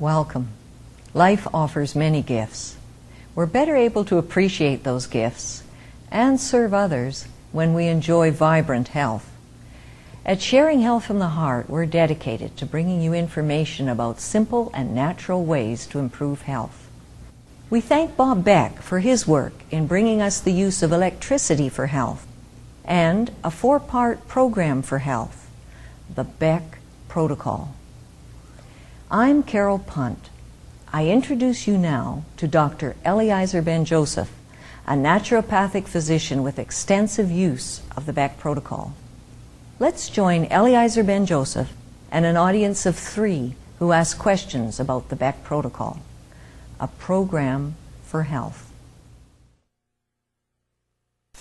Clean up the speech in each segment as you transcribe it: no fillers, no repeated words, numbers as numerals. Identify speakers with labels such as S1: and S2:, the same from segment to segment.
S1: Welcome. Life offers many gifts. We're better able to appreciate those gifts and serve others when we enjoy vibrant health. At Sharing Health from the Heart, we're dedicated to bringing you information about simple and natural ways to improve health. We thank Bob Beck for his work in bringing us the use of electricity for health and a 4-part program for health, the Beck Protocol. I'm Carol Punt. I introduce you now to Dr. Eliezer Ben-Joseph, a naturopathic physician with extensive use of the Beck Protocol. Let's join Eliezer Ben-Joseph and an audience of 3 who ask questions about the Beck Protocol, a program for health.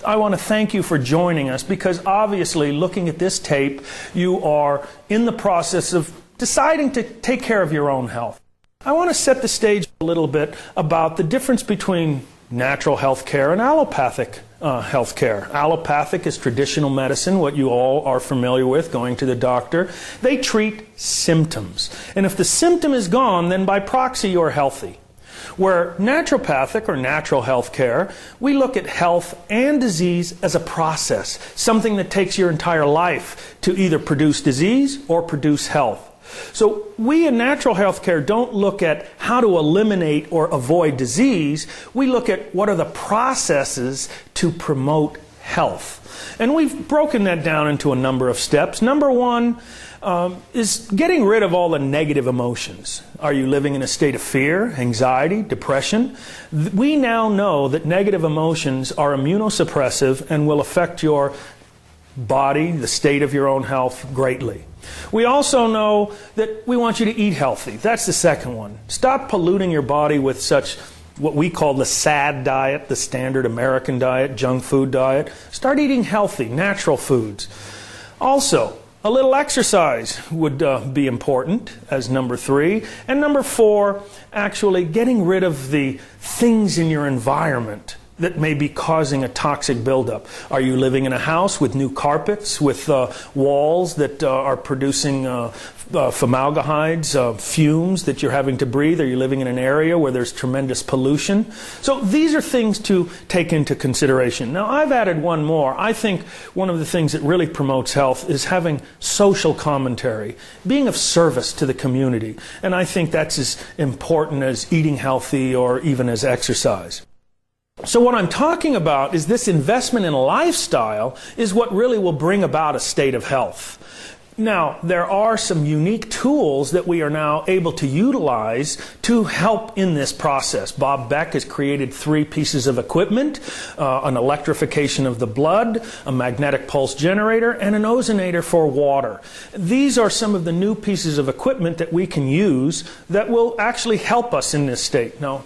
S2: I want to thank you for joining us because obviously looking at this tape, you are in the process of deciding to take care of your own health. I want to set the stage a little bit about the difference between natural health care and allopathic health care. Allopathic is traditional medicine, what you all are familiar with, going to the doctor. They treat symptoms. And if the symptom is gone, then by proxy you're healthy. Where naturopathic or natural health care, we look at health and disease as a process, something that takes your entire life to either produce disease or produce health. So we in natural health care don't look at how to eliminate or avoid disease. We look at what are the processes to promote health. And we've broken that down into a number of steps. Number 1 is getting rid of all the negative emotions. Are you living in a state of fear, anxiety, depression? We now know that negative emotions are immunosuppressive and will affect your body, the state of your own health, greatly. We also know that we want you to eat healthy. That's the second one. Stop polluting your body with such what we call the SAD diet, the standard American diet, junk food diet. Start eating healthy, natural foods. Also, a little exercise would be important as number 3. And number 4, actually getting rid of the things in your environment that may be causing a toxic buildup. Are you living in a house with new carpets, with walls that are producing formaldehydes, fumes that you're having to breathe? Are you living in an area where there's tremendous pollution? So these are things to take into consideration. Now I've added one more. I think one of the things that really promotes health is having social commentary, being of service to the community. And I think that's as important as eating healthy or even as exercise. So what I'm talking about is this investment in a lifestyle is what really will bring about a state of health. Now, there are some unique tools that we are now able to utilize to help in this process. Bob Beck has created 3 pieces of equipment, an electrification of the blood, a magnetic pulse generator, and an ozonator for water. These are some of the new pieces of equipment that we can use that will actually help us in this state. Now,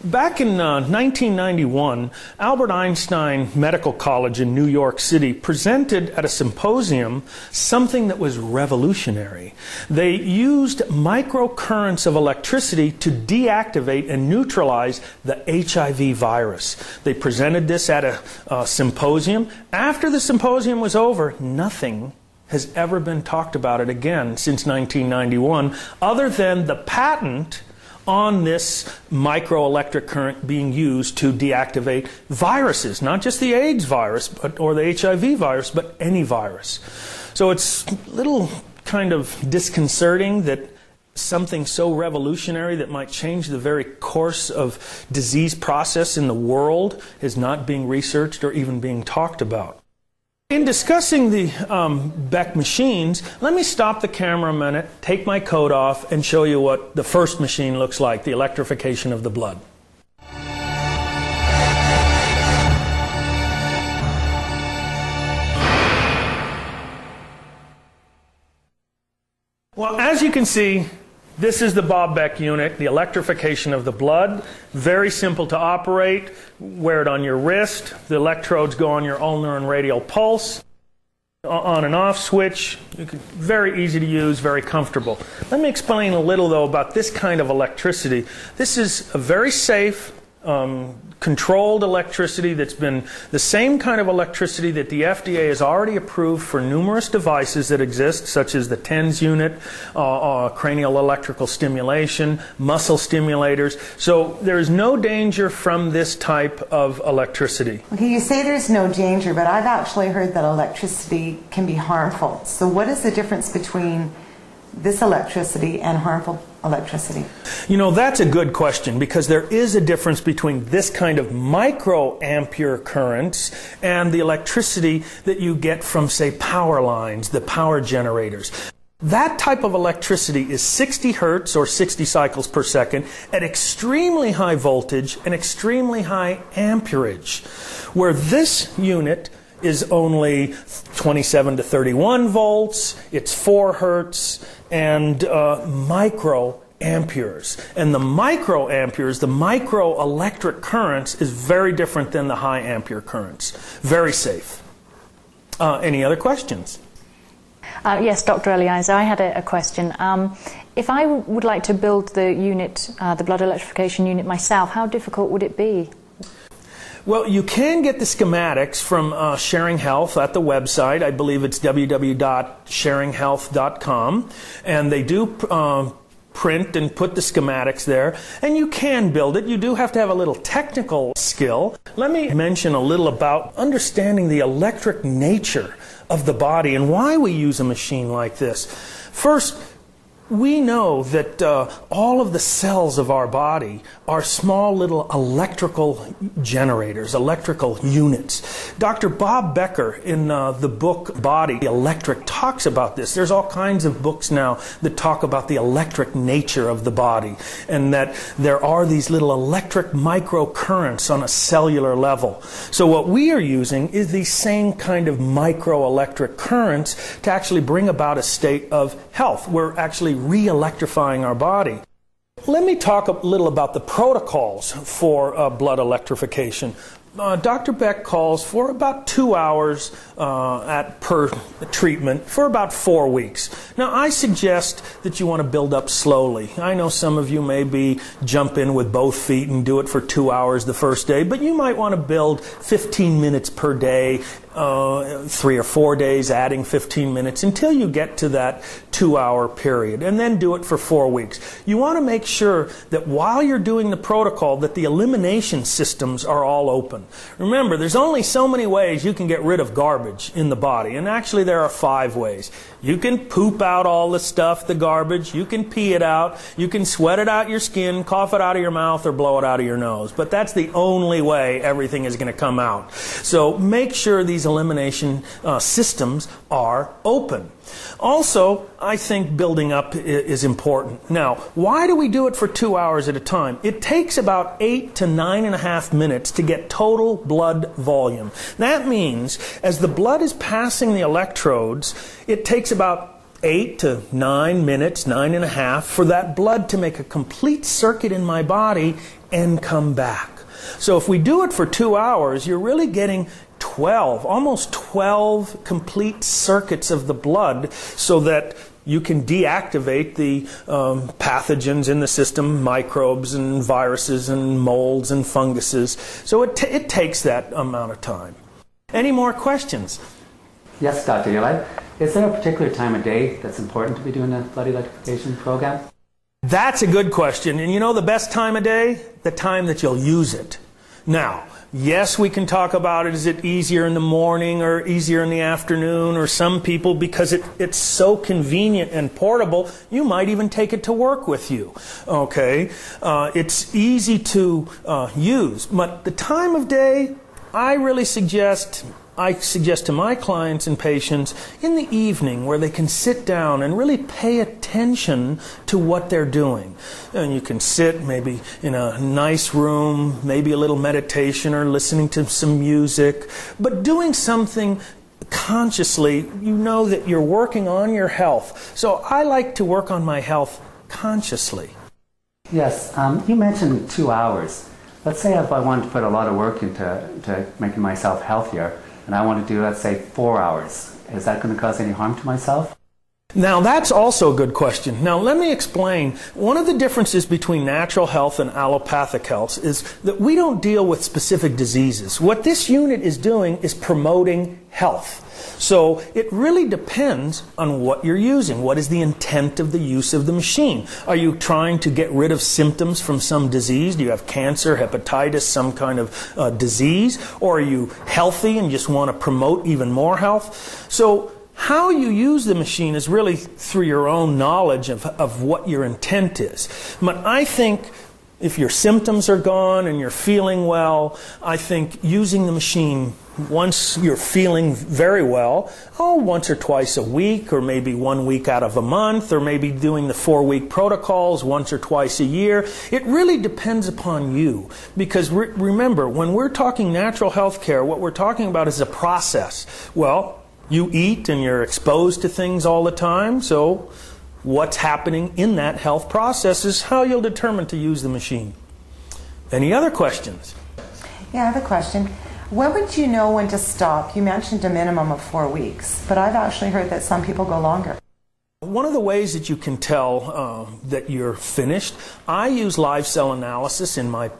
S2: back in 1991, Albert Einstein Medical College in New York City presented at a symposium something that was revolutionary. They used microcurrents of electricity to deactivate and neutralize the HIV virus. They presented this at a symposium. After the symposium was over, nothing has ever been talked about it again since 1991, other than the patent on this microelectric current being used to deactivate viruses, not just the AIDS virus or the HIV virus, but any virus. So it's a little kind of disconcerting that something so revolutionary that might change the very course of disease process in the world is not being researched or even being talked about. In discussing the Beck machines, let me stop the camera a minute, take my coat off, and show you what the first machine looks like, the electrification of the blood. Well, as you can see, this is the Bob Beck unit, the electrification of the blood. Very simple to operate. Wear it on your wrist. The electrodes go on your ulnar and radial pulse. On and off switch. Very easy to use, very comfortable. Let me explain a little, though, about this kind of electricity. This is a very safe controlled electricity that's been the same kind of electricity that the FDA has already approved for numerous devices that exist, such as the TENS unit, cranial electrical stimulation, muscle stimulators. So there is no danger from this type of electricity.
S3: Okay, you say there's no danger, but I've actually heard that electricity can be harmful. So what is the difference between this electricity and harmful electricity?
S2: You know, that's a good question, because there is a difference between this kind of microampere currents and the electricity that you get from, say, power lines, the power generators. That type of electricity is 60 hertz or 60 cycles per second at extremely high voltage and extremely high amperage, where this unit is only 27 to 31 volts, it's 4 hertz, and micro amperes. And the microamperes, the microelectric currents, is very different than the high ampere currents. Very safe. Any other questions?
S4: Yes, Dr. Eliezer, I had a question. If I would like to build the unit, the blood electrification unit myself, how difficult would it be?
S2: Well, you can get the schematics from Sharing Health at the website. I believe it's www.sharinghealth.com. And they do print and put the schematics there. And you can build it. You do have to have a little technical skill. Let me mention a little about understanding the electric nature of the body and why we use a machine like this. First, we know that all of the cells of our body are small little electrical generators, electrical units. Dr. Bob Becker, in the book Body Electric, talks about this. There's all kinds of books now that talk about the electric nature of the body, and that there are these little electric microcurrents on a cellular level. So what we are using is these same kind of microelectric currents to actually bring about a state of health. We're actually re-electrifying our body. Let me talk a little about the protocols for blood electrification. Dr. Beck calls for about 2 hours per treatment for about 4 weeks. Now, I suggest that you want to build up slowly. I know some of you maybe jump in with both feet and do it for 2 hours the first day, but you might want to build 15 minutes per day, 3 or 4 days, adding 15 minutes until you get to that 2-hour period, and then do it for 4 weeks. You want to make sure that while you're doing the protocol that the elimination systems are all open. Remember, there's only so many ways you can get rid of garbage in the body, and actually there are 5 ways. You can poop out all the stuff, the garbage, you can pee it out, you can sweat it out your skin, cough it out of your mouth, or blow it out of your nose. But that's the only way everything is going to come out. So make sure these elimination systems are open. Also, I think building up is important. Now, why do we do it for 2 hours at a time? It takes about 8 to 9.5 minutes to get total blood volume. That means as the blood is passing the electrodes, it takes about 8 to 9 minutes, 9.5, for that blood to make a complete circuit in my body and come back. So if we do it for 2 hours, you're really getting 12, almost 12 complete circuits of the blood, so that you can deactivate the pathogens in the system, microbes and viruses and molds and funguses. So it takes that amount of time. Any more questions?
S5: Yes, Dr. Eli. Is there a particular time of day that's important to be doing a blood electrification program?
S2: That's a good question. And you know the best time of day? The time that you'll use it. Now, yes, we can talk about it. Is it easier in the morning or easier in the afternoon? Or some people, because it's so convenient and portable, you might even take it to work with you. Okay? It's easy to use. But the time of day, I suggest to my clients and patients in the evening, where they can sit down and really pay attention to what they're doing. And you can sit maybe in a nice room, maybe a little meditation or listening to some music, but doing something consciously. You know that you're working on your health. So I like to work on my health consciously.
S5: Yes, you mentioned 2 hours. Let's say if I wanted to put a lot of work into making myself healthier, and I want to do, let's say, 4 hours. Is that going to cause any harm to myself?
S2: Now, that's also a good question. Now, let me explain. One of the differences between natural health and allopathic health is that we don't deal with specific diseases. What this unit is doing is promoting health. So it really depends on what you're using. What is the intent of the use of the machine? Are you trying to get rid of symptoms from some disease? Do you have cancer, hepatitis, some kind of disease? Or are you healthy and just want to promote even more health? So how you use the machine is really through your own knowledge of what your intent is. But I think if your symptoms are gone and you're feeling well, I think using the machine once you're feeling very well, once or twice a week, or maybe 1 week out of a month, or maybe doing the 4-week protocols once or twice a year. It really depends upon you. Because remember, when we're talking natural health care, what we're talking about is a process. Well, you eat and you're exposed to things all the time, so what's happening in that health process is how you'll determine to use the machine. Any other questions?
S3: Yeah, I have a question. When would you know when to stop? You mentioned a minimum of 4 weeks, but I've actually heard that some people go longer.
S2: One of the ways that you can tell that you're finished, I use live cell analysis in my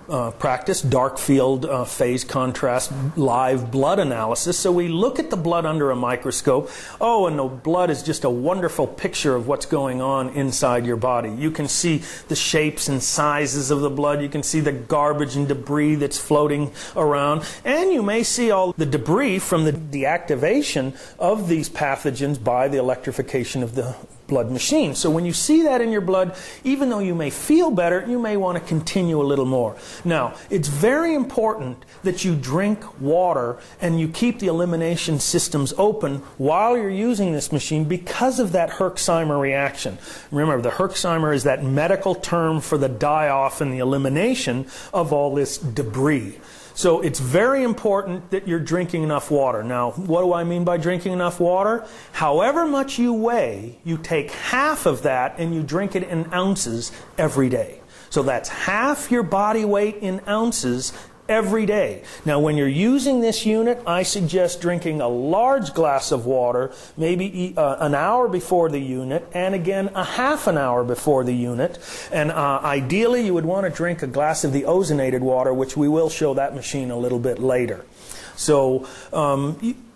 S2: practice, dark field phase contrast live blood analysis. So we look at the blood under a microscope. And the blood is just a wonderful picture of what's going on inside your body. You can see the shapes and sizes of the blood. You can see the garbage and debris that's floating around. And you may see all the debris from the deactivation of these pathogens by the electrification of the blood machine. So when you see that in your blood, even though you may feel better, you may want to continue a little more. Now, it's very important that you drink water and you keep the elimination systems open while you're using this machine because of that Herxheimer reaction. Remember, the Herxheimer is that medical term for the die-off and the elimination of all this debris. So it's very important that you're drinking enough water. Now, what do I mean by drinking enough water? However much you weigh, you take half of that and you drink it in ounces every day. So that's half your body weight in ounces every day. Now, when you're using this unit, I suggest drinking a large glass of water, maybe an hour before the unit, and again a half an hour before the unit. And ideally, you would want to drink a glass of the ozonated water, which we will show that machine a little bit later. So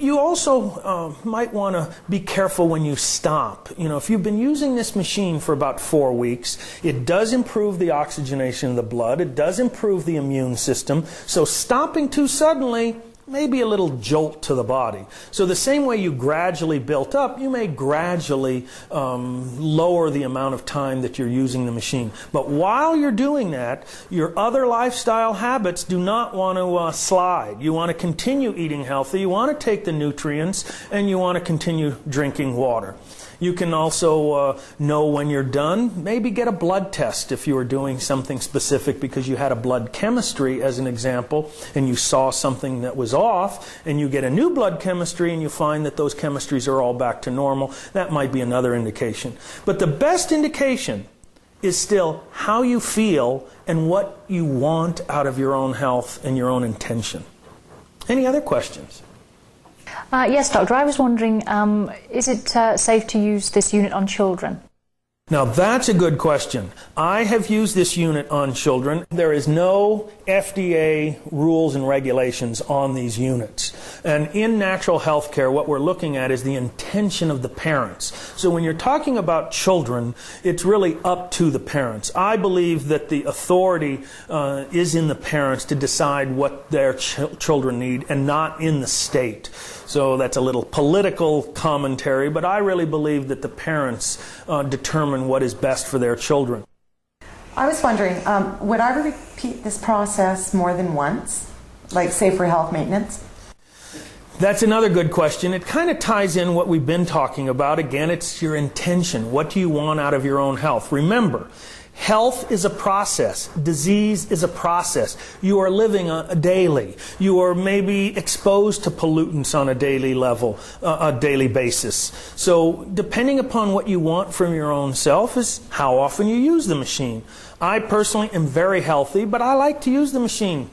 S2: you also might want to be careful when you stop. You know, if you've been using this machine for about 4 weeks, it does improve the oxygenation of the blood. It does improve the immune system. So stopping too suddenly may be a little jolt to the body. So the same way you gradually built up, you may gradually lower the amount of time that you're using the machine. But while you're doing that, your other lifestyle habits do not want to slide. You want to continue eating healthy, you want to take the nutrients, and you want to continue drinking water. You can also know when you're done. Maybe get a blood test if you were doing something specific because you had a blood chemistry, as an example, and you saw something that was off, and you get a new blood chemistry and you find that those chemistries are all back to normal. That might be another indication. But the best indication is still how you feel and what you want out of your own health and your own intention. Any other questions?
S4: Yes, Doctor. I was wondering, is it safe to use this unit on children?
S2: Now, that's a good question. I have used this unit on children. There is no FDA rules and regulations on these units. And in natural health care, what we're looking at is the intention of the parents. So when you're talking about children, it's really up to the parents. I believe that the authority is in the parents to decide what their children need and not in the state. So that's a little political commentary, but I really believe that the parents determine what is best for their children.
S3: I was wondering, would I repeat this process more than once, like say for health maintenance?
S2: That's another good question. It kind of ties in what we've been talking about. Again, it's your intention. What do you want out of your own health? Remember, health is a process. Disease is a process. You are living daily. You are maybe exposed to pollutants on a daily level, a daily basis. So depending upon what you want from your own self is how often you use the machine. I personally am very healthy, but I like to use the machine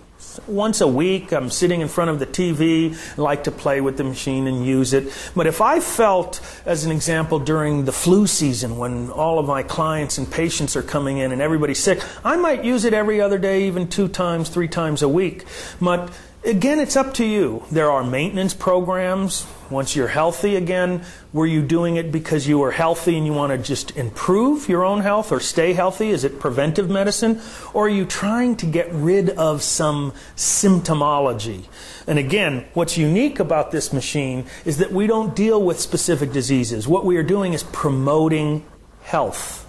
S2: Once a week, I'm sitting in front of the TV, like to play with the machine and use it. But if I felt, as an example, during the flu season when all of my clients and patients are coming in and everybody's sick, I might use it every other day, even 2 times, 3 times a week. But again, it's up to you. There are maintenance programs. Once you're healthy again, were you doing it because you were healthy and you want to just improve your own health or stay healthy? Is it preventive medicine? Or are you trying to get rid of some symptomology? And again, what's unique about this machine is that we don't deal with specific diseases. What we are doing is promoting health.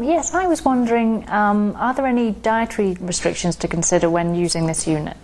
S4: Yes, I was wondering, are there any dietary restrictions to consider when using this unit?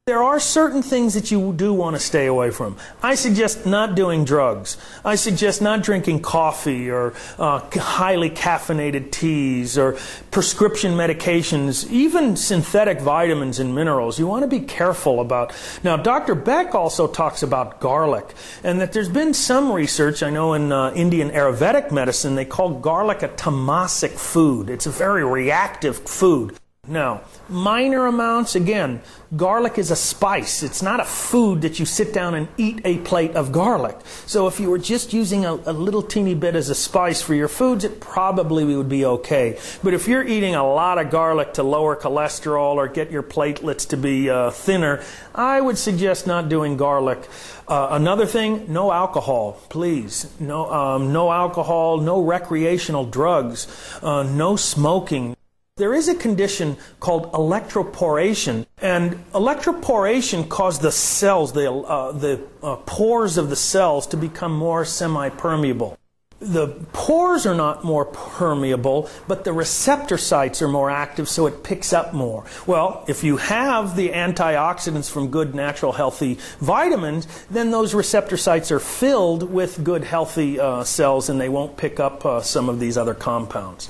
S2: There are certain things that you do want to stay away from. I suggest not doing drugs. I suggest not drinking coffee or highly caffeinated teas or prescription medications, even synthetic vitamins and minerals. You want to be careful about. Now, Dr. Beck also talks about garlic, and that there's been some research, I know in Indian Ayurvedic medicine, they call garlic a tamasic food. It's a very reactive food. Now, minor amounts, again, garlic is a spice. It's not a food that you sit down and eat a plate of garlic. So if you were just using a little teeny bit as a spice for your foods, it probably would be okay. But if you're eating a lot of garlic to lower cholesterol or get your platelets to be thinner, I would suggest not doing garlic. Another thing, no alcohol, please. No alcohol, no recreational drugs, no smoking. There is a condition called electroporation, and electroporation causes the cells, the pores of the cells, to become more semi-permeable. The pores are not more permeable, but the receptor sites are more active, so it picks up more. Well, if you have the antioxidants from good, natural, healthy vitamins, then those receptor sites are filled with good, healthy cells, and they won't pick up some of these other compounds.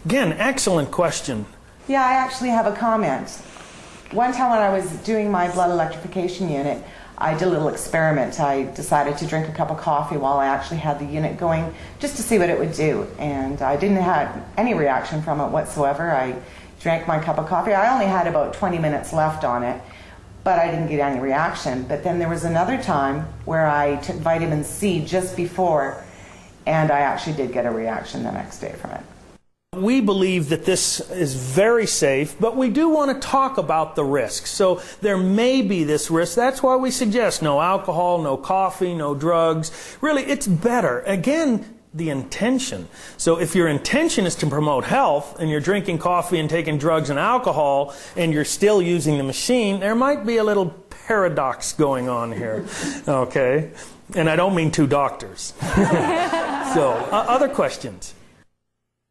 S2: Again, excellent question.
S3: Yeah, I actually have a comment. One time when I was doing my blood electrification unit, I did a little experiment. I decided to drink a cup of coffee while I actually had the unit going, just to see what it would do. And I didn't have any reaction from it whatsoever. I drank my cup of coffee. I only had about 20 minutes left on it, but I didn't get any reaction. But then there was another time where I took vitamin C just before, and I actually did get a reaction the next day from it.
S2: We believe that this is very safe, but we do want to talk about the risks. So there may be this risk. That's why we suggest no alcohol, no coffee, no drugs. Really, it's better. Again, the intention. So if your intention is to promote health and you're drinking coffee and taking drugs and alcohol and you're still using the machine, there might be a little paradox going on here. Okay? And I don't mean 2 doctors. So, other questions?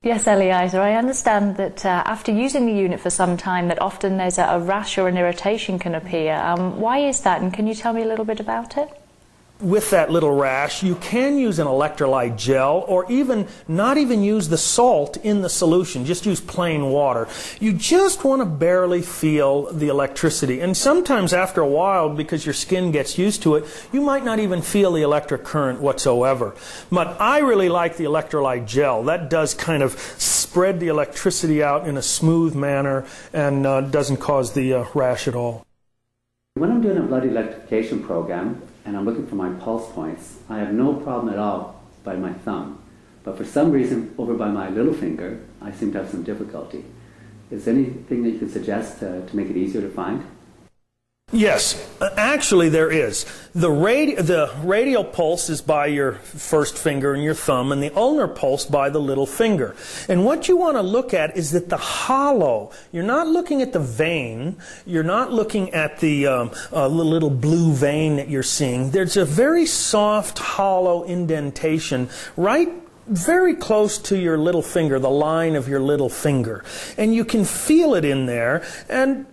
S4: Yes, Eliezer, I understand that after using the unit for some time that often there's a rash or an irritation can appear. Why is that, and can you tell me a little bit about it?
S2: With that little rash, you can use an electrolyte gel or even not even use the salt in the solution. Just use plain water. You just want to barely feel the electricity. And sometimes after a while, because your skin gets used to it, you might not even feel the electric current whatsoever. But I really like the electrolyte gel. That does kind of spread the electricity out in a smooth manner and doesn't cause the rash at all.
S5: When I'm doing a blood electrification program, and I'm looking for my pulse points, I have no problem at all by my thumb. But for some reason, over by my little finger, I seem to have some difficulty. Is there anything that you could suggest to make it easier to find?
S2: Yes, actually there is. The radial pulse is by your first finger and your thumb, and the ulnar pulse by the little finger. And what you want to look at is that the hollow, you're not looking at the vein, you're not looking at the little blue vein that you're seeing. There's a very soft, hollow indentation right very close to your little finger, the line of your little finger. And you can feel it in there, and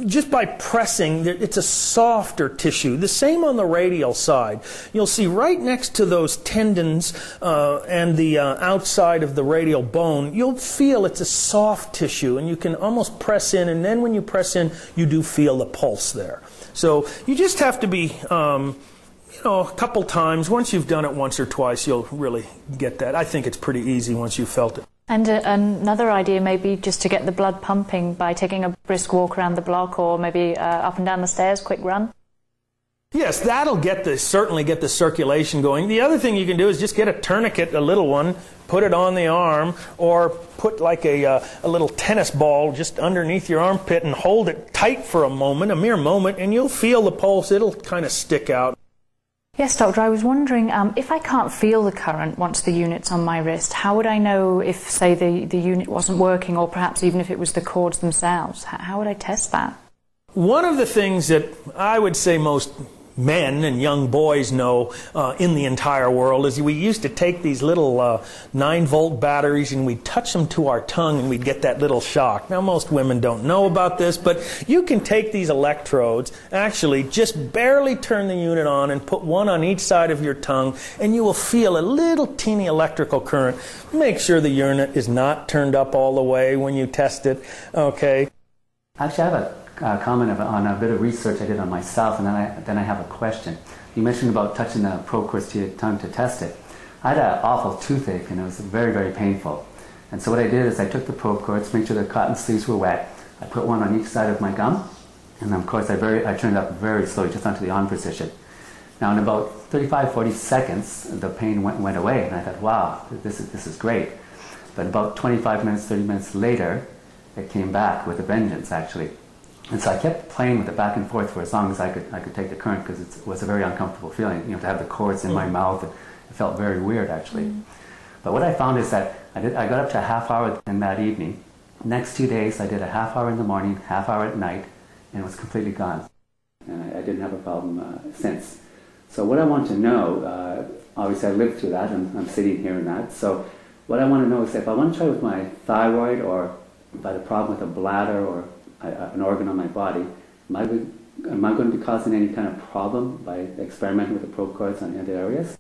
S2: just by pressing, it's a softer tissue. The same on the radial side. You'll see right next to those tendons and the outside of the radial bone, you'll feel it's a soft tissue, and you can almost press in, and then when you press in, you do feel the pulse there. So you just have to be, a couple times. Once you've done it once or twice, you'll really get that. I think it's pretty easy once you've felt it.
S4: And another idea may be just to get the blood pumping by taking a brisk walk around the block, or maybe up and down the stairs, quick run.
S2: Yes, that'll certainly get the circulation going. The other thing you can do is just get a tourniquet, a little one, put it on the arm, or put like a little tennis ball just underneath your armpit and hold it tight for a moment, a mere moment, and you'll feel the pulse. It'll kind of stick out.
S4: Yes, doctor, I was wondering, if I can't feel the current once the unit's on my wrist, how would I know if, say, the unit wasn't working, or perhaps even if it was the cords themselves? How would I test that? One
S2: of the things that I would say most men and young boys know in the entire world is we used to take these little 9-volt batteries and we'd touch them to our tongue and we'd get that little shock. Now, most women don't know about this, but you can take these electrodes, actually just barely turn the unit on and put one on each side of your tongue, and you will feel a little teeny electrical current. Make sure the unit is not turned up all the way when you test it, okay?
S5: Actually, I have a comment on a bit of research I did on myself, and then I have a question. You mentioned about touching the probe cords to your tongue to test it. I had an awful toothache, and it was very, very painful. And so what I did is I took the probe cords, made sure the cotton sleeves were wet. I put one on each side of my gum, and then of course I turned it up very slowly, just onto the on position. Now in about 35-40 seconds, the pain went away, and I thought, wow, this is great. But about 25 minutes, 30 minutes later, it came back with a vengeance, actually. And so I kept playing with it back and forth for as long as I could take the current, because it was a very uncomfortable feeling, to have the cords in my mouth. It felt very weird, actually. But what I found is that I got up to a half hour in that evening. Next 2 days, I did a half hour in the morning, half hour at night, and it was completely gone. And I didn't have a problem since. So what I want to know, obviously I lived through that, and I'm sitting here in that. So what I want to know is if I want to try with my thyroid, or if I had a problem with a bladder, or an organ on my body, am I going to be causing any kind of problem by experimenting with the probe cords on other areas?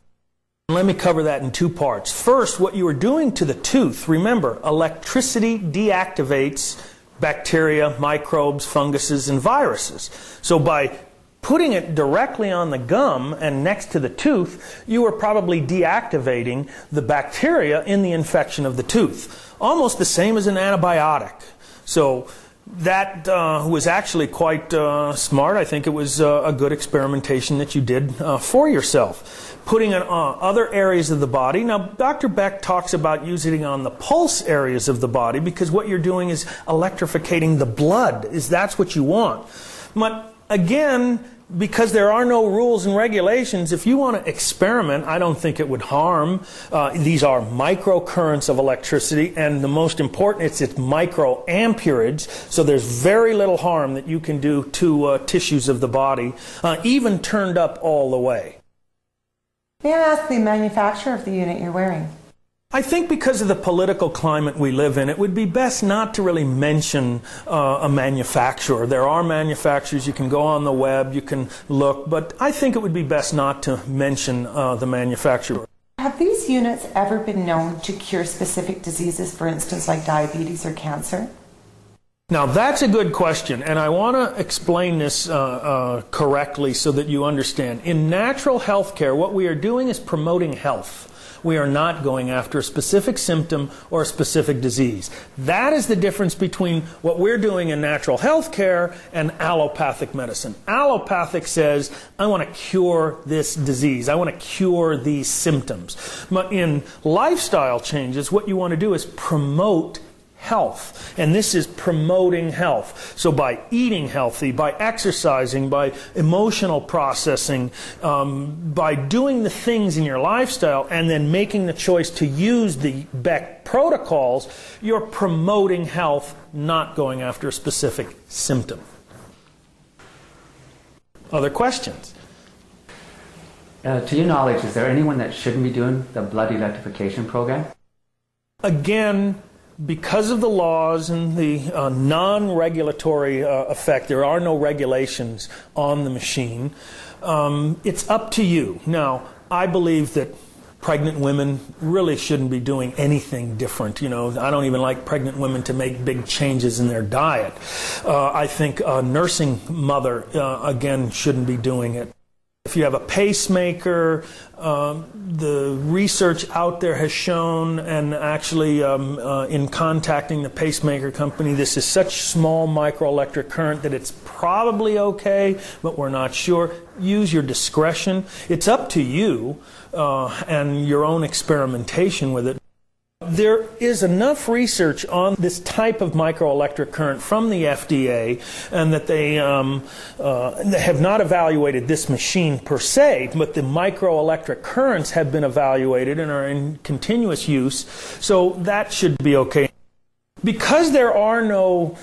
S2: Let me cover that in two parts. First, what you are doing to the tooth. Remember, electricity deactivates bacteria, microbes, funguses, and viruses. So by putting it directly on the gum and next to the tooth, you are probably deactivating the bacteria in the infection of the tooth. Almost the same as an antibiotic. So that was actually quite smart. I think it was a good experimentation that you did for yourself. Putting it on other areas of the body. Now, Dr. Beck talks about using it on the pulse areas of the body, because what you're doing is electrificating the blood. That's what you want. But again, because there are no rules and regulations, if you want to experiment, I don't think it would harm. These are microcurrents of electricity, and the most important, it's microamperage, so there's very little harm that you can do to tissues of the body, even turned up all the way.
S3: May I ask the manufacturer of the unit you're wearing?
S2: I think because of the political climate we live in, it would be best not to really mention a manufacturer. There are manufacturers. You can go on the web, you can look, but I think it would be best not to mention the manufacturer.
S3: Have these units ever been known to cure specific diseases, for instance, like diabetes or cancer?
S2: Now, that's a good question, and I want to explain this correctly so that you understand. In natural health care, what we are doing is promoting health. We are not going after a specific symptom or a specific disease. That is the difference between what we're doing in natural health care and allopathic medicine. Allopathic says, I want to cure this disease. I want to cure these symptoms. But in lifestyle changes, what you want to do is promote health. And this is promoting health. So by eating healthy, by exercising, by emotional processing, by doing the things in your lifestyle and then making the choice to use the Beck protocols, you're promoting health, not going after a specific symptom. Other questions?
S5: To your knowledge, is there anyone that shouldn't be doing the blood electrification program? Again,
S2: because of the laws and the non-regulatory effect, there are no regulations on the machine. It's up to you. Now, I believe that pregnant women really shouldn't be doing anything different. I don't even like pregnant women to make big changes in their diet. I think a nursing mother, again, shouldn't be doing it. If you have a pacemaker, the research out there has shown, and actually in contacting the pacemaker company, this is such small microelectric current that it's probably okay, but we're not sure. Use your discretion. It's up to you and your own experimentation with it. There is enough research on this type of microelectric current from the FDA, and that they have not evaluated this machine per se, but the microelectric currents have been evaluated and are in continuous use, so that should be okay. Because there are no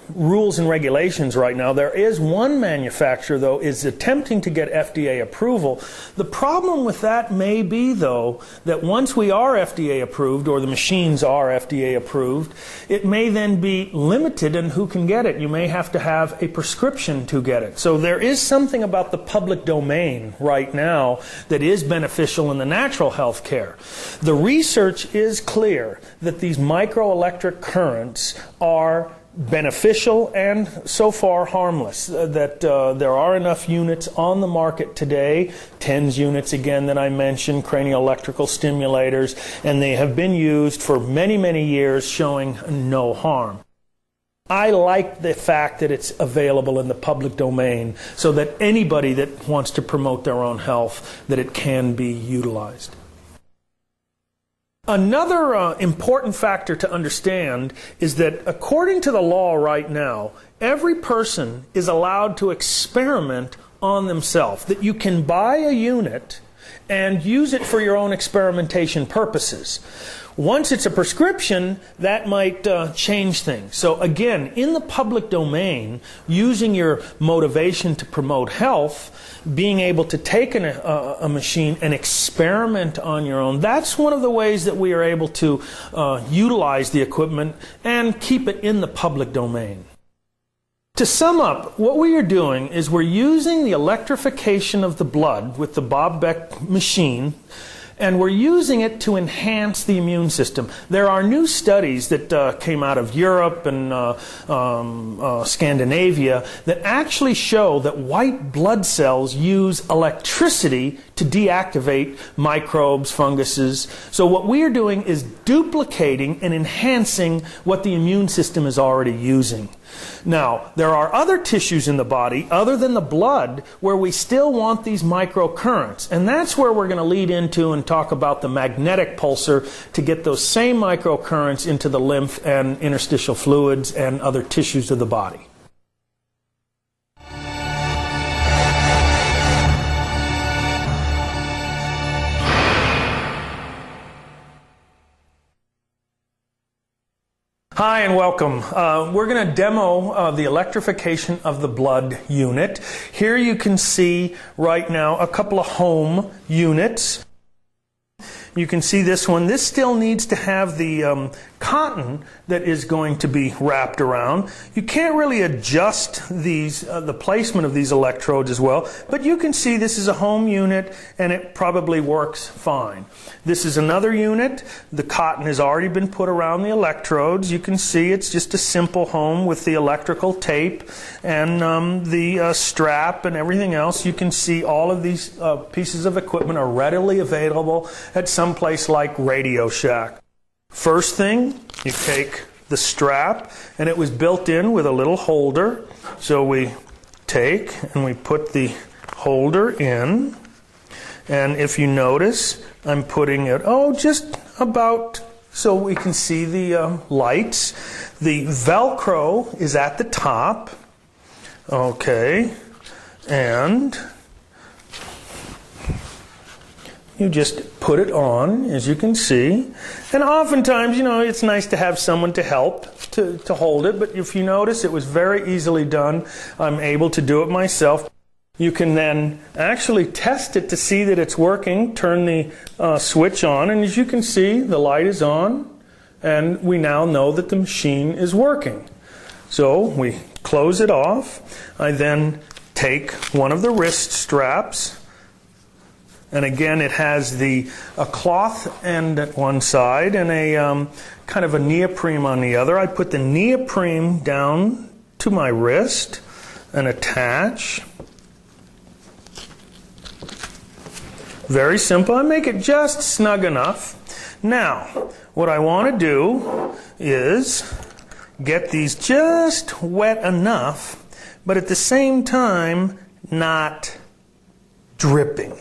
S2: rules and regulations right now, there is one manufacturer, though, is attempting to get FDA approval. The problem with that may be, though, that once we are FDA approved, or the machines are FDA approved, it may then be limited in who can get it. You may have to have a prescription to get it. So there is something about the public domain right now that is beneficial in the natural health care. The research is clear that these microelectric currents are beneficial and so far harmless, that there are enough units on the market today, TENS units again that I mentioned, cranial electrical stimulators, and they have been used for many, many years, showing no harm. I like the fact that it's available in the public domain, so that anybody that wants to promote their own health, that it can be utilized. Another important factor to understand is that according to the law right now, every person is allowed to experiment on themselves, that you can buy a unit and use it for your own experimentation purposes. Once it's a prescription, that might change things. So again, in the public domain, using your motivation to promote health, being able to take a machine and experiment on your own, that's one of the ways that we are able to utilize the equipment and keep it in the public domain. To sum up, what we are doing is we're using the electrification of the blood with the Bob Beck machine, and we're using it to enhance the immune system. There are new studies that came out of Europe and Scandinavia that actually show that white blood cells use electricity to deactivate microbes, funguses. So what we are doing is duplicating and enhancing what the immune system is already using. Now, there are other tissues in the body, other than the blood, where we still want these microcurrents. And that's where we're going to lead into and talk about the magnetic pulsar to get those same microcurrents into the lymph and interstitial fluids and other tissues of the body. Hi and welcome. We're going to demo the electrification of the blood unit. Here you can see right now a couple of home units. You can see this one. This still needs to have the cotton that is going to be wrapped around. You can't really adjust these, the placement of these electrodes as well, but you can see this is a home unit and it probably works fine. This is another unit. The cotton has already been put around the electrodes. You can see it's just a simple home with the electrical tape and the strap and everything else. You can see all of these pieces of equipment are readily available at some place like Radio Shack. First thing, you take the strap, and it was built in with a little holder. So we take and we put the holder in, and if you notice, I'm putting it, just about so we can see the lights. The Velcro is at the top, okay, and you just put it on, as you can see. And oftentimes, it's nice to have someone to help to hold it. But if you notice, it was very easily done. I'm able to do it myself. You can then actually test it to see that it's working. Turn the switch on, and as you can see, the light is on. And we now know that the machine is working. So we close it off. I then take one of the wrist straps. And again, it has a cloth end at one side and a kind of a neoprene on the other. I put the neoprene down to my wrist and attach. Very simple. I make it just snug enough. Now, what I want to do is get these just wet enough, but at the same time not dripping.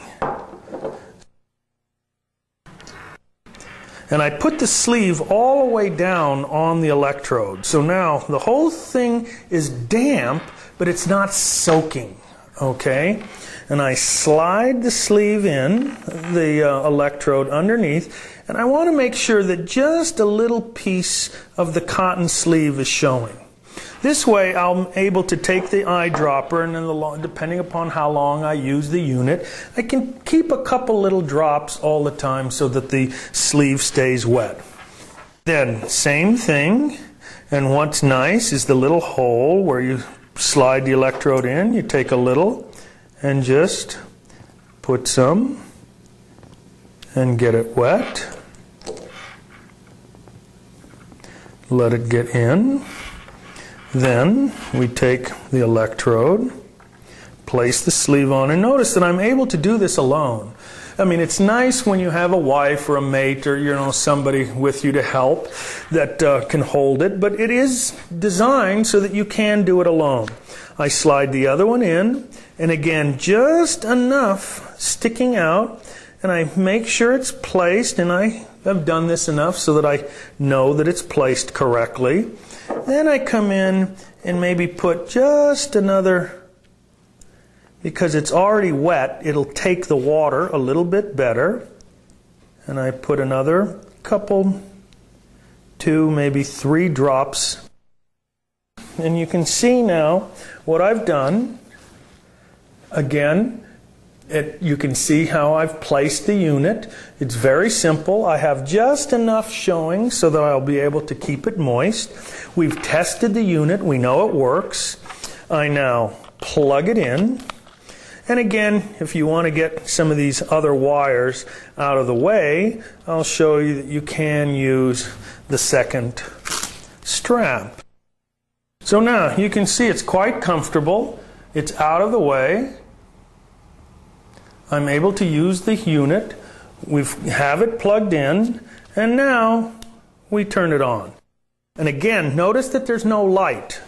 S2: And I put the sleeve all the way down on the electrode. So now the whole thing is damp, but it's not soaking, okay? And I slide the sleeve in, the electrode underneath, and I want to make sure that just a little piece of the cotton sleeve is showing. This way I'm able to take the eyedropper, and then depending upon how long I use the unit, I can keep a couple little drops all the time so that the sleeve stays wet. Then same thing, and what's nice is the little hole where you slide the electrode in. You take a little and just put some and get it wet. Let it get in. Then we take the electrode, place the sleeve on, and notice that I'm able to do this alone. I mean, it's nice when you have a wife or a mate or somebody with you to help that can hold it, but it is designed so that you can do it alone. I slide the other one in, and again, just enough sticking out, and I make sure it's placed, and I have done this enough so that I know that it's placed correctly. Then I come in and maybe put just another, because it's already wet, it'll take the water a little bit better. And I put another couple, 2, maybe 3 drops. And you can see now what I've done. Again, you can see how I've placed the unit. It's very simple. I have just enough showing so that I'll be able to keep it moist. We've tested the unit. We know it works. I now plug it in. And again, if you want to get some of these other wires out of the way, I'll show you that you can use the second strap. So now you can see it's quite comfortable. It's out of the way. I'm able to use the unit. We have it plugged in, and now we turn it on. And again, notice that there's no light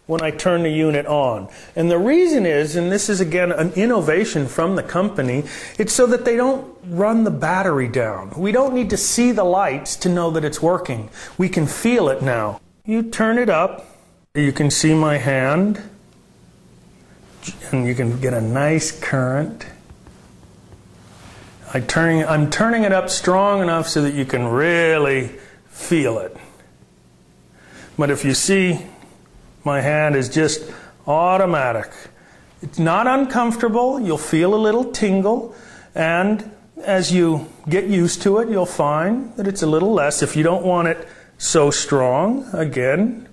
S2: when I turn the unit on. And the reason is, and this is again an innovation from the company, it's so that they don't run the battery down. We don't need to see the lights to know that it's working. We can feel it now. You turn it up, you can see my hand, and you can get a nice current. I'm turning it up strong enough so that you can really feel it. But if you see, my hand is just automatic. It's not uncomfortable. You'll feel a little tingle, and as you get used to it, you'll find that it's a little less. If you don't want it so strong, again,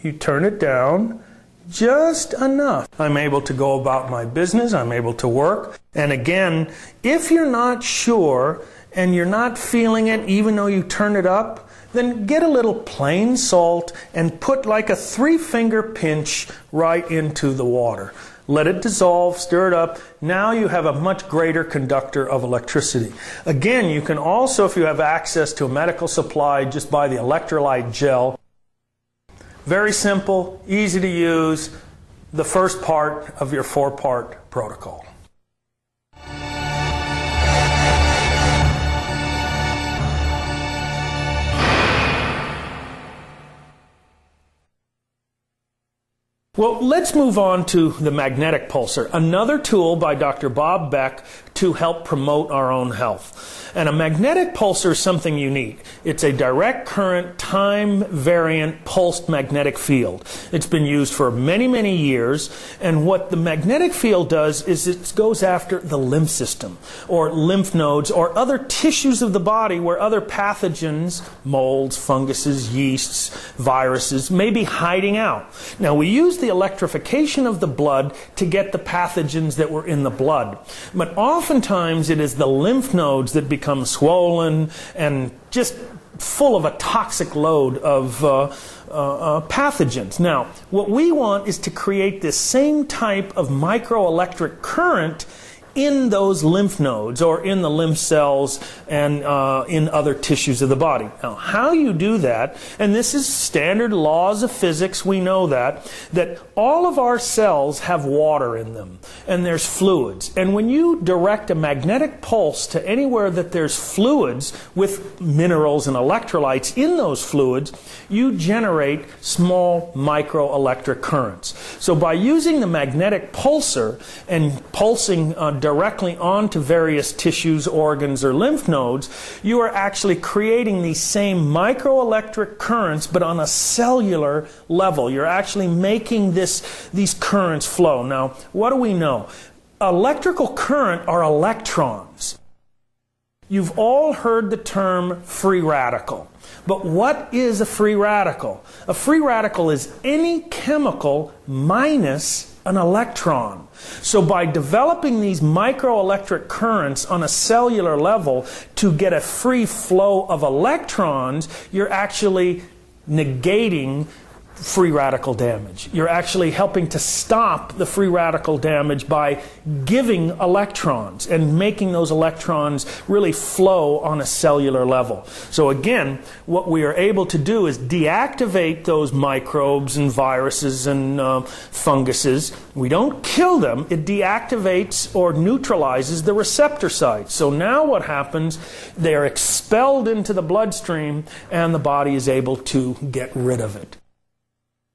S2: you turn it down just enough. I'm able to go about my business. I'm able to work. And again, if you're not sure and you're not feeling it even though you turn it up, then get a little plain salt and put like a 3-finger pinch right into the water. Let it dissolve, stir it up. Now you have a much greater conductor of electricity. Again, you can also, if you have access to a medical supply, just buy the electrolyte gel. Very simple, easy to use, the first part of your 4-part protocol. Well, let's move on to the magnetic pulsar, another tool by Dr. Bob Beck to help promote our own health. And a magnetic pulsar is something unique. It's a direct current, time-variant, pulsed magnetic field. It's been used for many, many years, and what the magnetic field does is it goes after the lymph system, or lymph nodes, or other tissues of the body where other pathogens, molds, funguses, yeasts, viruses, may be hiding out. Now, we use the electrification of the blood to get the pathogens that were in the blood. But oftentimes it is the lymph nodes that become swollen and just full of a toxic load of pathogens. Now, what we want is to create this same type of microelectric current in those lymph nodes or in the lymph cells and in other tissues of the body. Now, how you do that, and this is standard laws of physics, we know that all of our cells have water in them, and there's fluids. And when you direct a magnetic pulse to anywhere that there's fluids with minerals and electrolytes in those fluids, you generate small microelectric currents. So by using the magnetic pulsar and pulsing directly onto various tissues, organs, or lymph nodes, you are actually creating these same microelectric currents, but on a cellular level. You're actually making these currents flow. Now, what do we know? Electrical current are electrons. You've all heard the term free radical. But what is a free radical? A free radical is any chemical minus an electron. So by developing these microelectric currents on a cellular level to get a free flow of electrons, you're actually negating free radical damage. You're actually helping to stop the free radical damage by giving electrons and making those electrons really flow on a cellular level. So again, what we are able to do is deactivate those microbes and viruses and funguses. We don't kill them. It deactivates or neutralizes the receptor site. So now what happens? They're expelled into the bloodstream and the body is able to get rid of it.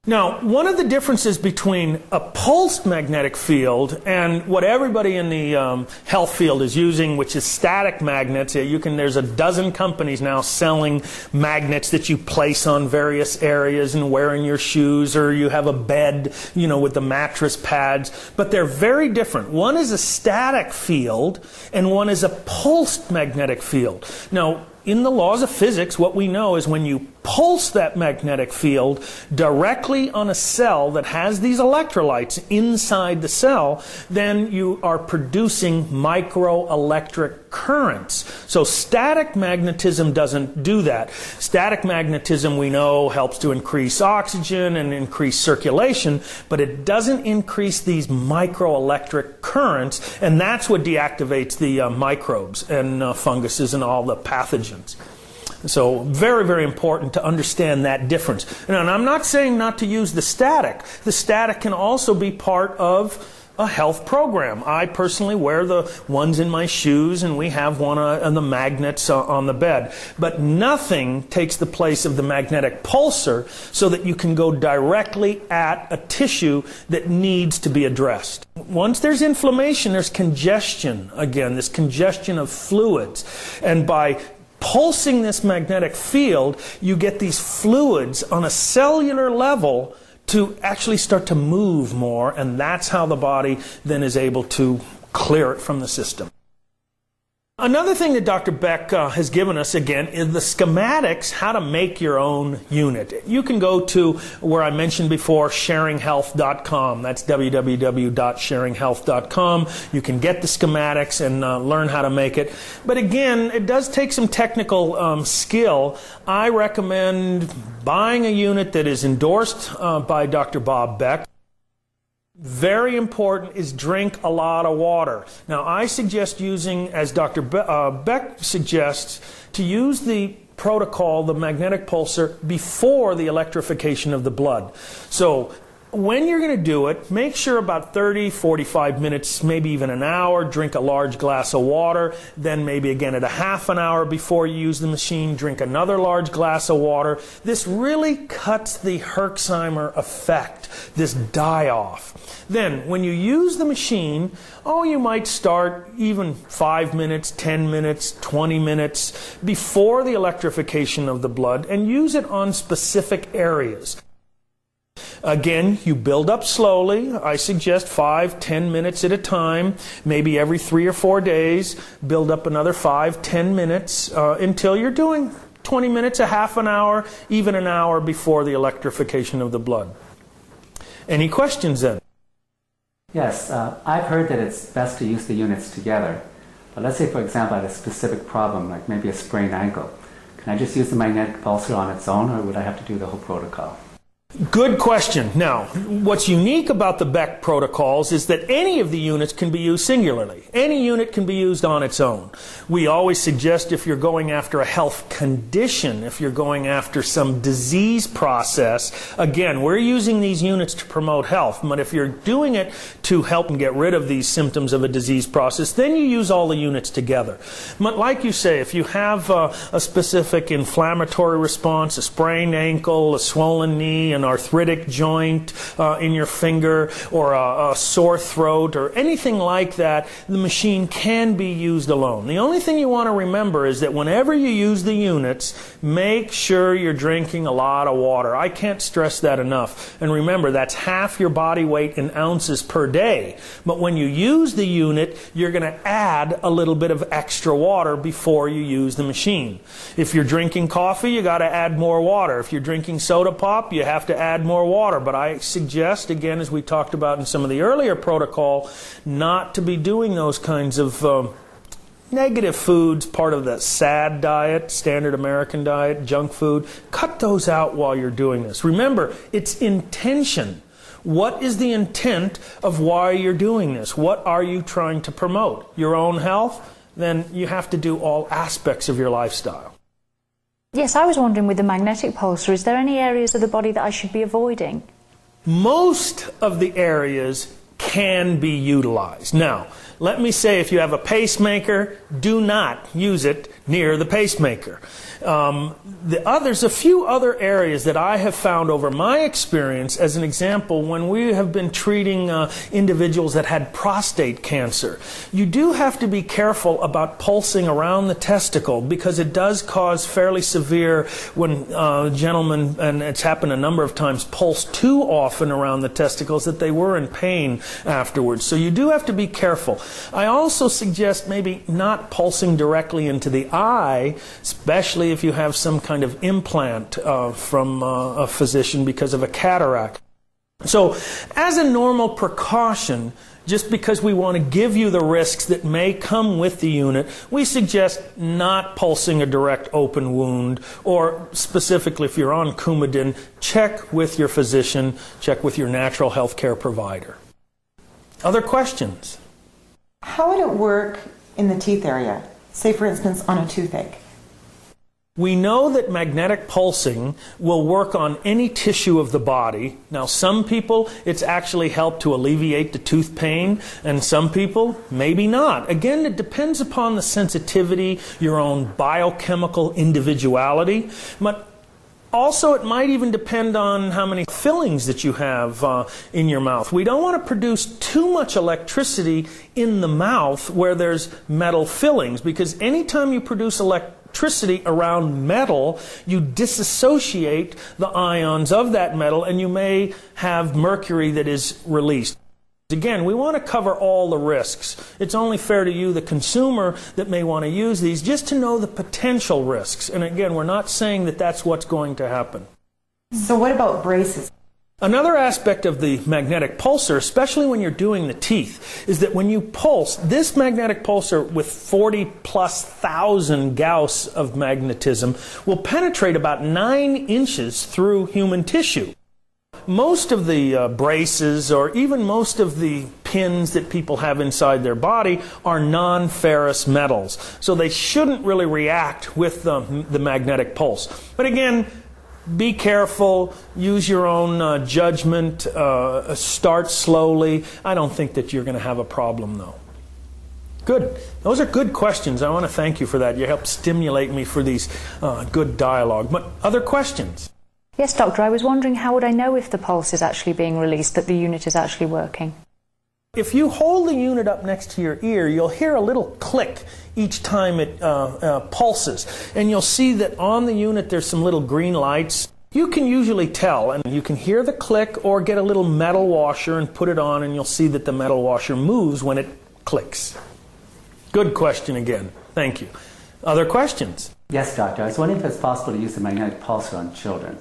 S2: Now, one of the differences between a pulsed magnetic field and what everybody in the health field is using, which is static magnets, there's a dozen companies now selling magnets that you place on various areas and wear in your shoes, or you have a bed, with the mattress pads, but they're very different. One is a static field and one is a pulsed magnetic field. Now, in the laws of physics, what we know is when you pulse that magnetic field directly on a cell that has these electrolytes inside the cell, then you are producing microelectric currents. So static magnetism doesn't do that. Static magnetism, we know, helps to increase oxygen and increase circulation, but it doesn't increase these microelectric currents, and that's what deactivates the microbes and funguses and all the pathogens. So very, very important to understand that difference. And I'm not saying not to use the static. The static can also be part of a health program. I personally wear the ones in my shoes, and we have one on the magnets on the bed. But nothing takes the place of the magnetic pulsar so that you can go directly at a tissue that needs to be addressed. Once there's inflammation, there's congestion. Again, this congestion of fluids. And by pulsing this magnetic field, you get these fluids on a cellular level to actually start to move more, and that's how the body then is able to clear it from the system. Another thing that Dr. Beck has given us, again, is the schematics, how to make your own unit. You can go to where I mentioned before, sharinghealth.com. That's www.sharinghealth.com. You can get the schematics and learn how to make it. But again, it does take some technical skill. I recommend buying a unit that is endorsed by Dr. Bob Beck. Very important is drink a lot of water. Now, I suggest using, as Dr. Beck suggests, to use the protocol, the magnetic pulsar, before the electrification of the blood. So when you're going to do it, make sure about 30, 45 minutes, maybe even an hour, drink a large glass of water, then maybe again at a half an hour before you use the machine, drink another large glass of water. This really cuts the Herxheimer effect, this die-off. Then, when you use the machine, you might start even 5 minutes, 10 minutes, 20 minutes before the electrification of the blood and use it on specific areas. Again, you build up slowly. I suggest 5, 10 minutes at a time, maybe every 3 or 4 days. Build up another 5, 10 minutes until you're doing 20 minutes, a half an hour, even an hour before the electrification of the blood. Any questions then?
S5: Yes, I've heard that it's best to use the units together. But let's say, for example, I had a specific problem, like maybe a sprained ankle. Can I just use the magnetic pulsar on its own, or would I have to do the whole protocol?
S2: Good question. Now, what's unique about the Beck protocols is that any of the units can be used singularly. Any unit can be used on its own. We always suggest if you're going after a health condition, if you're going after some disease process, again, we're using these units to promote health. But if you're doing it to help and get rid of these symptoms of a disease process, then you use all the units together. But like you say, if you have a specific inflammatory response, a sprained ankle, a swollen knee, an arthritic joint in your finger, or a sore throat, or anything like that, the machine can be used alone. The only thing you want to remember is that whenever you use the units, make sure you're drinking a lot of water. I can't stress that enough. And remember, that's half your body weight in ounces per day. But when you use the unit, you're going to add a little bit of extra water before you use the machine. If you're drinking coffee, you got to add more water. If you're drinking soda pop, you have to add more water. But I suggest, again, as we talked about in some of the earlier protocol, not to be doing those kinds of negative foods, part of the SAD diet, standard American diet, junk food. Cut those out while you're doing this. Remember, it's intention. What is the intent of why you're doing this? What are you trying to promote? Your own health? Then you have to do all aspects of your lifestyle.
S4: Yes, I was wondering with the magnetic pulsar, is there any areas of the body that I should be avoiding?
S2: Most of the areas can be utilized. Now, let me say, if you have a pacemaker, do not use it near the pacemaker. There's a few other areas that I have found over my experience. As an example, when we have been treating individuals that had prostate cancer, you do have to be careful about pulsing around the testicle, because it does cause fairly severe, when gentlemen, and it's happened a number of times, pulse too often around the testicles, that they were in pain afterwards. So you do have to be careful. I also suggest maybe not pulsing directly into the eye, especially if you have some kind of implant from a physician because of a cataract. So as a normal precaution, just because we want to give you the risks that may come with the unit, we suggest not pulsing a direct open wound, or specifically if you're on Coumadin, check with your physician, check with your natural health care provider. Other questions?
S3: How would it work in the teeth area? Say, for instance, on a toothache.
S2: We know that magnetic pulsing will work on any tissue of the body. Now, some people, it's actually helped to alleviate the tooth pain, and some people, maybe not. Again, it depends upon the sensitivity, your own biochemical individuality, but also, it might even depend on how many fillings that you have in your mouth. We don't want to produce too much electricity in the mouth where there's metal fillings, because anytime you produce electricity around metal, you disassociate the ions of that metal, and you may have mercury that is released. Again, we want to cover all the risks. It's only fair to you, the consumer, that may want to use these, just to know the potential risks. And again, we're not saying that that's what's going to happen.
S3: So what about braces?
S2: Another aspect of the magnetic pulsar, especially when you're doing the teeth, is that when you pulse, this magnetic pulsar with 40,000+ Gauss of magnetism will penetrate about 9 inches through human tissue. Most of the braces, or even most of the pins that people have inside their body, are non-ferrous metals. So they shouldn't really react with the magnetic pulse. But again, be careful, use your own judgment, start slowly. I don't think that you're going to have a problem, though. Good. Those are good questions. I want to thank you for that. You helped stimulate me for these good dialogue. But other questions?
S4: Yes, Doctor, I was wondering, how would I know if the pulse is actually being released, that the unit is actually working?
S2: If you hold the unit up next to your ear, you'll hear a little click each time it pulses. And you'll see that on the unit there's some little green lights. You can usually tell, and you can hear the click, or get a little metal washer and put it on, and you'll see that the metal washer moves when it clicks. Good question again. Thank you. Other questions?
S5: Yes, Doctor. I was wondering if it's possible to use the magnetic pulsar on children.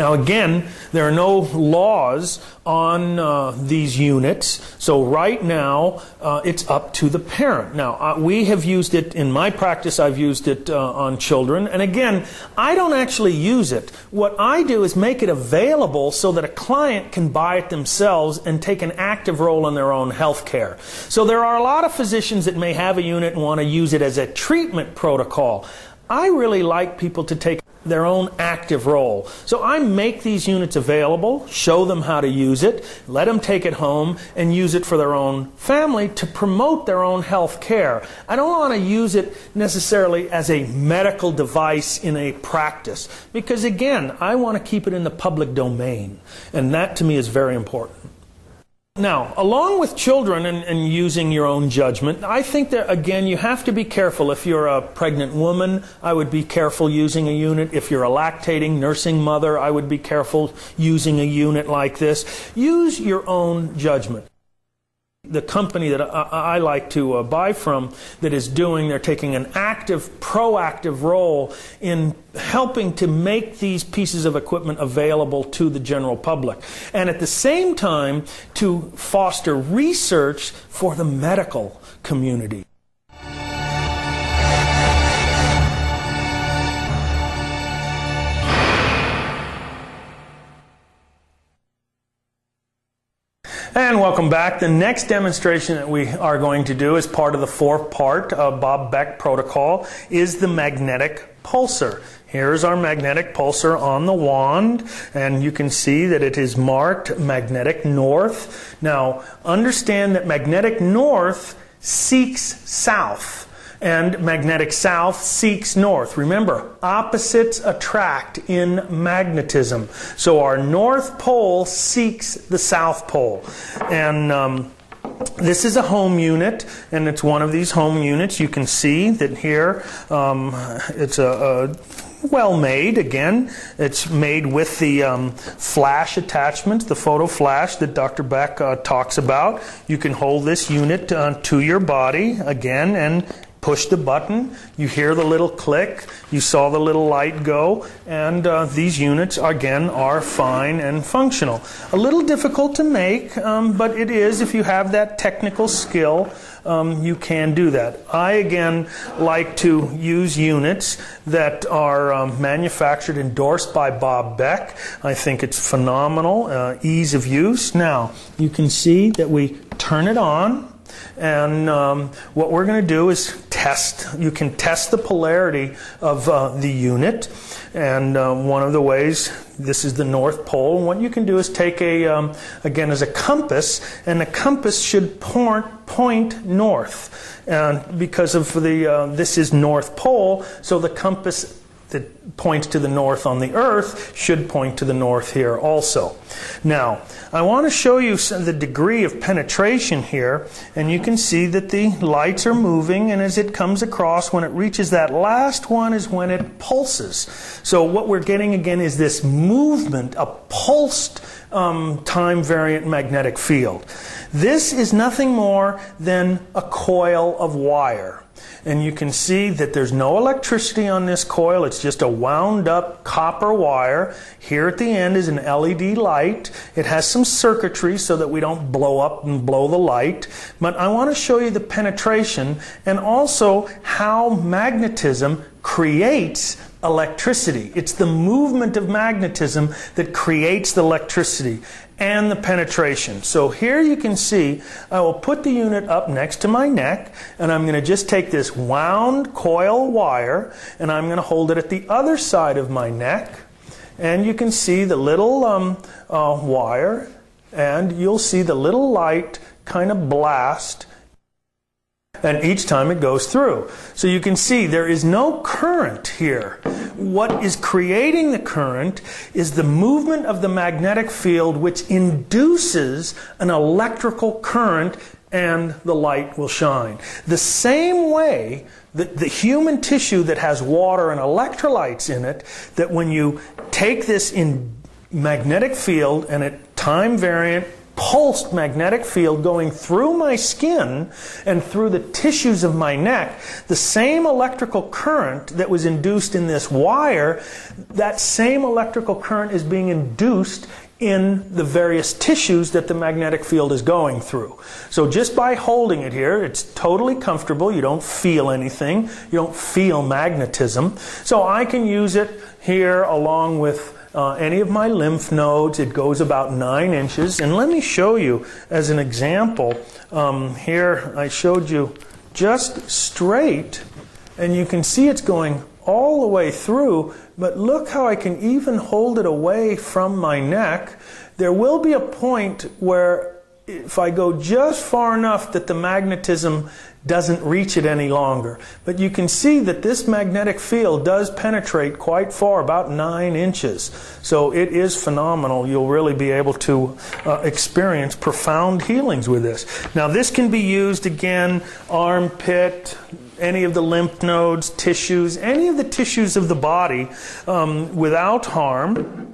S2: Now again, there are no laws on these units, so right now it's up to the parent. Now we have used it, in my practice I've used it on children, and again, I don't actually use it. What I do is make it available so that a client can buy it themselves and take an active role in their own health care. So there are a lot of physicians that may have a unit and want to use it as a treatment protocol. I really like people to take their own active role. So I make these units available, show them how to use it, let them take it home and use it for their own family to promote their own health care. I don't want to use it necessarily as a medical device in a practice, because again, I want to keep it in the public domain, and that to me is very important. Now, along with children and using your own judgment, I think that, again, you have to be careful. If you're a pregnant woman, I would be careful using a unit. If you're a lactating, nursing mother, I would be careful using a unit like this. Use your own judgment. The company that I like to buy from that is they're taking an active, proactive role in helping to make these pieces of equipment available to the general public. And at the same time, to foster research for the medical community. And welcome back. The next demonstration that we are going to do as part of the fourth part of Bob Beck Protocol is the magnetic pulsar. Here's our magnetic pulsar on the wand, and you can see that it is marked magnetic north. Now, understand that magnetic north seeks south, and magnetic south seeks north. Remember, opposites attract in magnetism. So our north pole seeks the south pole. And this is a home unit, and it's one of these home units. You can see that here it's a well made. Again, it's made with the flash attachment, the photo flash that Dr. Beck talks about. You can hold this unit to your body again and push the button. You hear the little click. You saw the little light go. And these units, again, are fine and functional. A little difficult to make, but it is. If you have that technical skill, you can do that. I, again, like to use units that are manufactured, endorsed by Bob Beck. I think it's phenomenal, ease of use. Now, you can see that we turn it on. And what we're going to do is test. You can test the polarity of the unit. And one of the ways, this is the North Pole. And what you can do is take again, as a compass, and the compass should point north. And because of this is North Pole, so the compass that points to the north on the Earth should point to the north here also. Now, I want to show you the degree of penetration here, and you can see that the lights are moving, and as it comes across, when it reaches that last one is when it pulses. So what we're getting again is this movement, a pulsed time-variant magnetic field. This is nothing more than a coil of wire. And you can see that there's no electricity on this coil. It's just a wound up copper wire. Here at the end is an LED light. It has some circuitry so that we don't blow up and blow the light. But I want to show you the penetration and also how magnetism creates electricity. It's the movement of magnetism that creates the electricity and the penetration. So here you can see, I will put the unit up next to my neck, and I'm going to just take this wound coil wire, and I'm going to hold it at the other side of my neck, and you can see the little wire, and you'll see the little light kind of blast, and each time it goes through. So you can see there is no current here. What is creating the current is the movement of the magnetic field, which induces an electrical current, and the light will shine. The same way that the human tissue that has water and electrolytes in it, that when you take this in magnetic field and it time variant pulsed magnetic field going through my skin and through the tissues of my neck, the same electrical current that was induced in this wire, that same electrical current is being induced in the various tissues that the magnetic field is going through. So just by holding it here, it's totally comfortable. You don't feel anything. You don't feel magnetism. So I can use it here along with any of my lymph nodes. It goes about 9 inches. And let me show you as an example. Here I showed you just straight, and you can see it's going all the way through, but look how I can even hold it away from my neck. There will be a point where if I go just far enough that the magnetism doesn't reach it any longer. But you can see that this magnetic field does penetrate quite far, about 9 inches. So it is phenomenal. You'll really be able to experience profound healings with this. Now this can be used again, armpit, any of the lymph nodes, tissues, any of the tissues of the body without harm.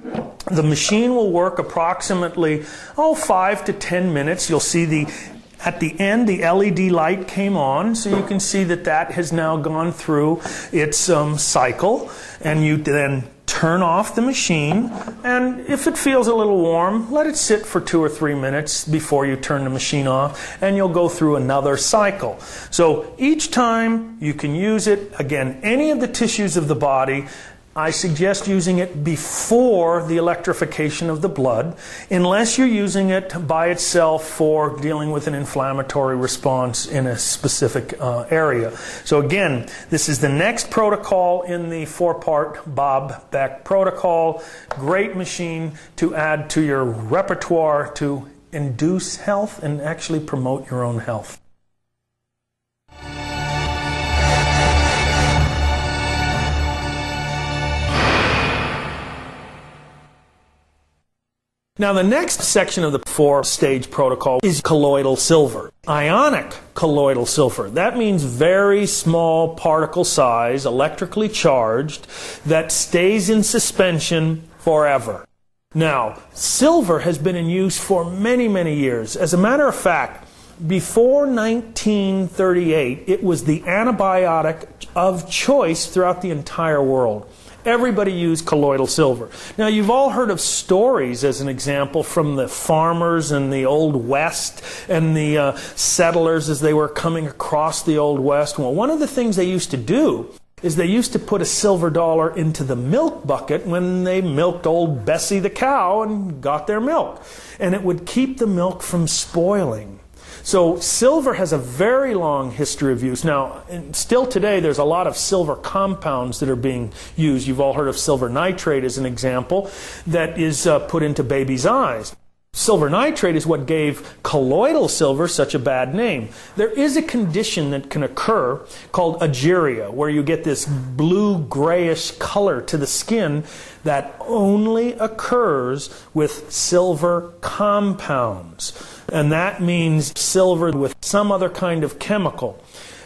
S2: The machine will work approximately 5 to 10 minutes. You'll see at the end the LED light came on, so you can see that that has now gone through its cycle, and you then turn off the machine, and if it feels a little warm, let it sit for 2 or 3 minutes before you turn the machine off, and you'll go through another cycle. So each time you can use it, again, any of the tissues of the body. I suggest using it before the electrification of the blood, unless you're using it by itself for dealing with an inflammatory response in a specific area. So again, this is the next protocol in the 4-part Bob Beck Protocol. Great machine to add to your repertoire to induce health and actually promote your own health. Now the next section of the 4-stage protocol is colloidal silver. Ionic colloidal silver. That means very small particle size, electrically charged, that stays in suspension forever. Now, silver has been in use for many, many years. As a matter of fact, before 1938, it was the antibiotic of choice throughout the entire world. Everybody used colloidal silver. Now, you've all heard of stories, as an example, from the farmers in the Old West and the settlers as they were coming across the Old West. Well, one of the things they used to do is they used to put a silver dollar into the milk bucket when they milked old Bessie the cow and got their milk. And it would keep the milk from spoiling. So silver has a very long history of use. Now, still today, there's a lot of silver compounds that are being used. You've all heard of silver nitrate as an example that is put into babies' eyes. Silver nitrate is what gave colloidal silver such a bad name. There is a condition that can occur called ageria, where you get this blue-grayish color to the skin that only occurs with silver compounds. And that means silver with some other kind of chemical.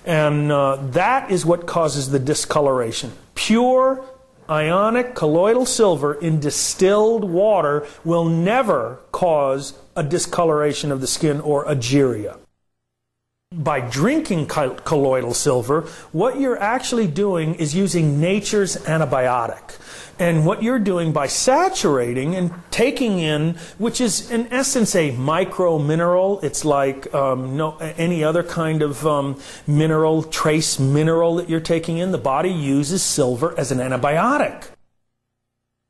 S2: And that is what causes the discoloration. Pure ionic colloidal silver in distilled water will never cause a discoloration of the skin or ageria. By drinking colloidal silver, what you're actually doing is using nature's antibiotic. And what you're doing by saturating and taking in, which is in essence a micro mineral, it's like any other kind of mineral, trace mineral that you're taking in, the body uses silver as an antibiotic.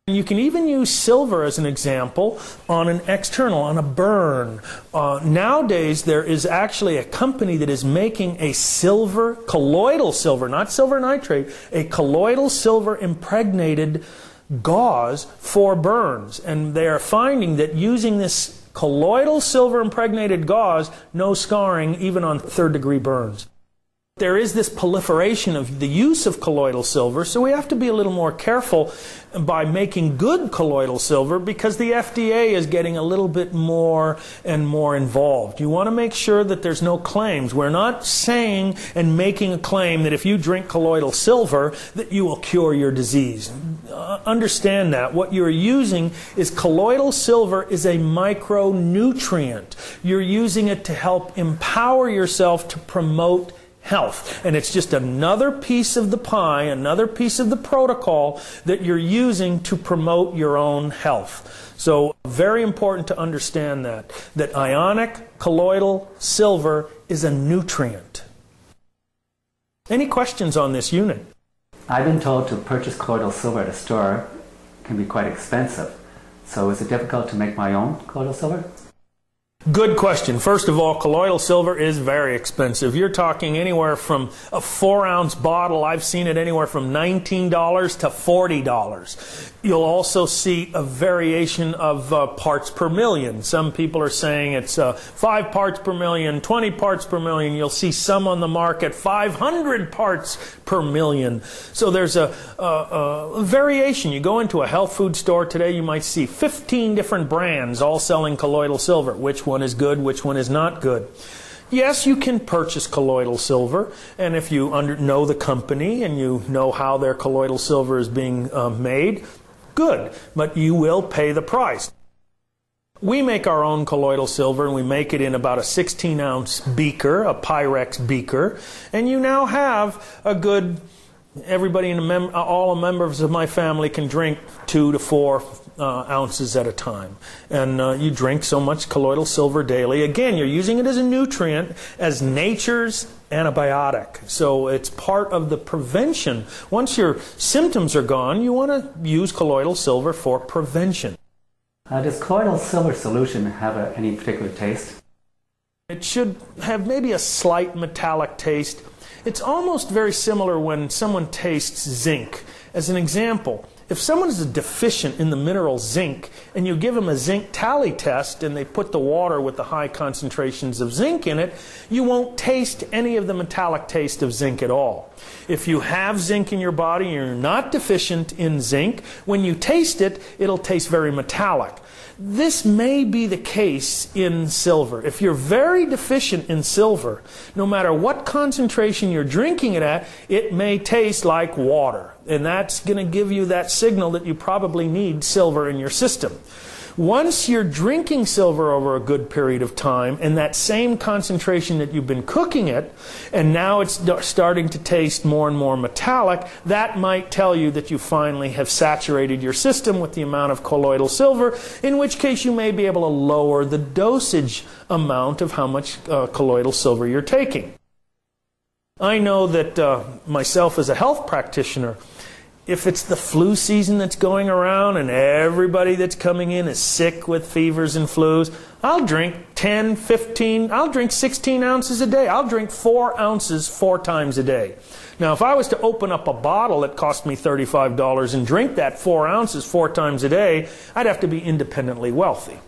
S2: You can even use silver as an example on an external, on a burn. Nowadays there is actually a company that is making a silver, colloidal silver, not silver nitrate, a colloidal silver impregnated gauze for burns. And they are finding that using this colloidal silver impregnated gauze, no scarring even on 3rd-degree burns. There is this proliferation of the use of colloidal silver, so we have to be a little more careful by making good colloidal silver because the FDA is getting a little bit more and more involved. You want to make sure that there's no claims. We're not saying and making a claim that if you drink colloidal silver that you will cure your disease. understand that. What you're using is colloidal silver is a micronutrient. You're using it to help empower yourself to promote health. And it's just another piece of the pie, another piece of the protocol that you're using to promote your own health. So very important to understand that ionic colloidal silver is a nutrient. Any questions on this unit?
S5: I've been told to purchase colloidal silver at a store can be quite expensive. So is it difficult to make my own colloidal silver?
S2: Good question. First of all, colloidal silver is very expensive. You're talking anywhere from a 4-ounce bottle. I've seen it anywhere from $19 to $40. You'll also see a variation of parts per million. Some people are saying it's 5 parts per million, 20 parts per million. You'll see some on the market 500 parts per million. So there's a variation. You go into a health food store today, you might see 15 different brands all selling colloidal silver. Which one is good, which one is not good? Yes, you can purchase colloidal silver, and if you know the company and you know how their colloidal silver is being made, good, but you will pay the price. We make our own colloidal silver, and we make it in about a 16-ounce beaker, a Pyrex beaker, and you now have a good, everybody in all members of my family can drink 2 to 4 ounces at a time. And you drink so much colloidal silver daily. Again, you're using it as a nutrient, as nature's antibiotic. So it's part of the prevention. Once your symptoms are gone, you want to use colloidal silver for prevention.
S5: Does colloidal silver solution have any particular taste?
S2: It should have maybe a slight metallic taste. It's almost very similar when someone tastes zinc. As an example, if someone is deficient in the mineral zinc and you give them a zinc tally test and they put the water with the high concentrations of zinc in it, you won't taste any of the metallic taste of zinc at all. If you have zinc in your body and you're not deficient in zinc, when you taste it, it'll taste very metallic. This may be the case in silver. If you're very deficient in silver, no matter what concentration you're drinking it at, it may taste like water. And that's going to give you that signal that you probably need silver in your system. Once you're drinking silver over a good period of time, and that same concentration that you've been cooking it, and now it's starting to taste more and more metallic, that might tell you that you finally have saturated your system with the amount of colloidal silver, in which case you may be able to lower the dosage amount of how much colloidal silver you're taking. I know that myself as a health practitioner, if it's the flu season that's going around and everybody that's coming in is sick with fevers and flus, I'll drink 10, 15, I'll drink 16 ounces a day. I'll drink 4 ounces 4 times a day. Now, if I was to open up a bottle that cost me $35 and drink that 4 ounces 4 times a day, I'd have to be independently wealthy.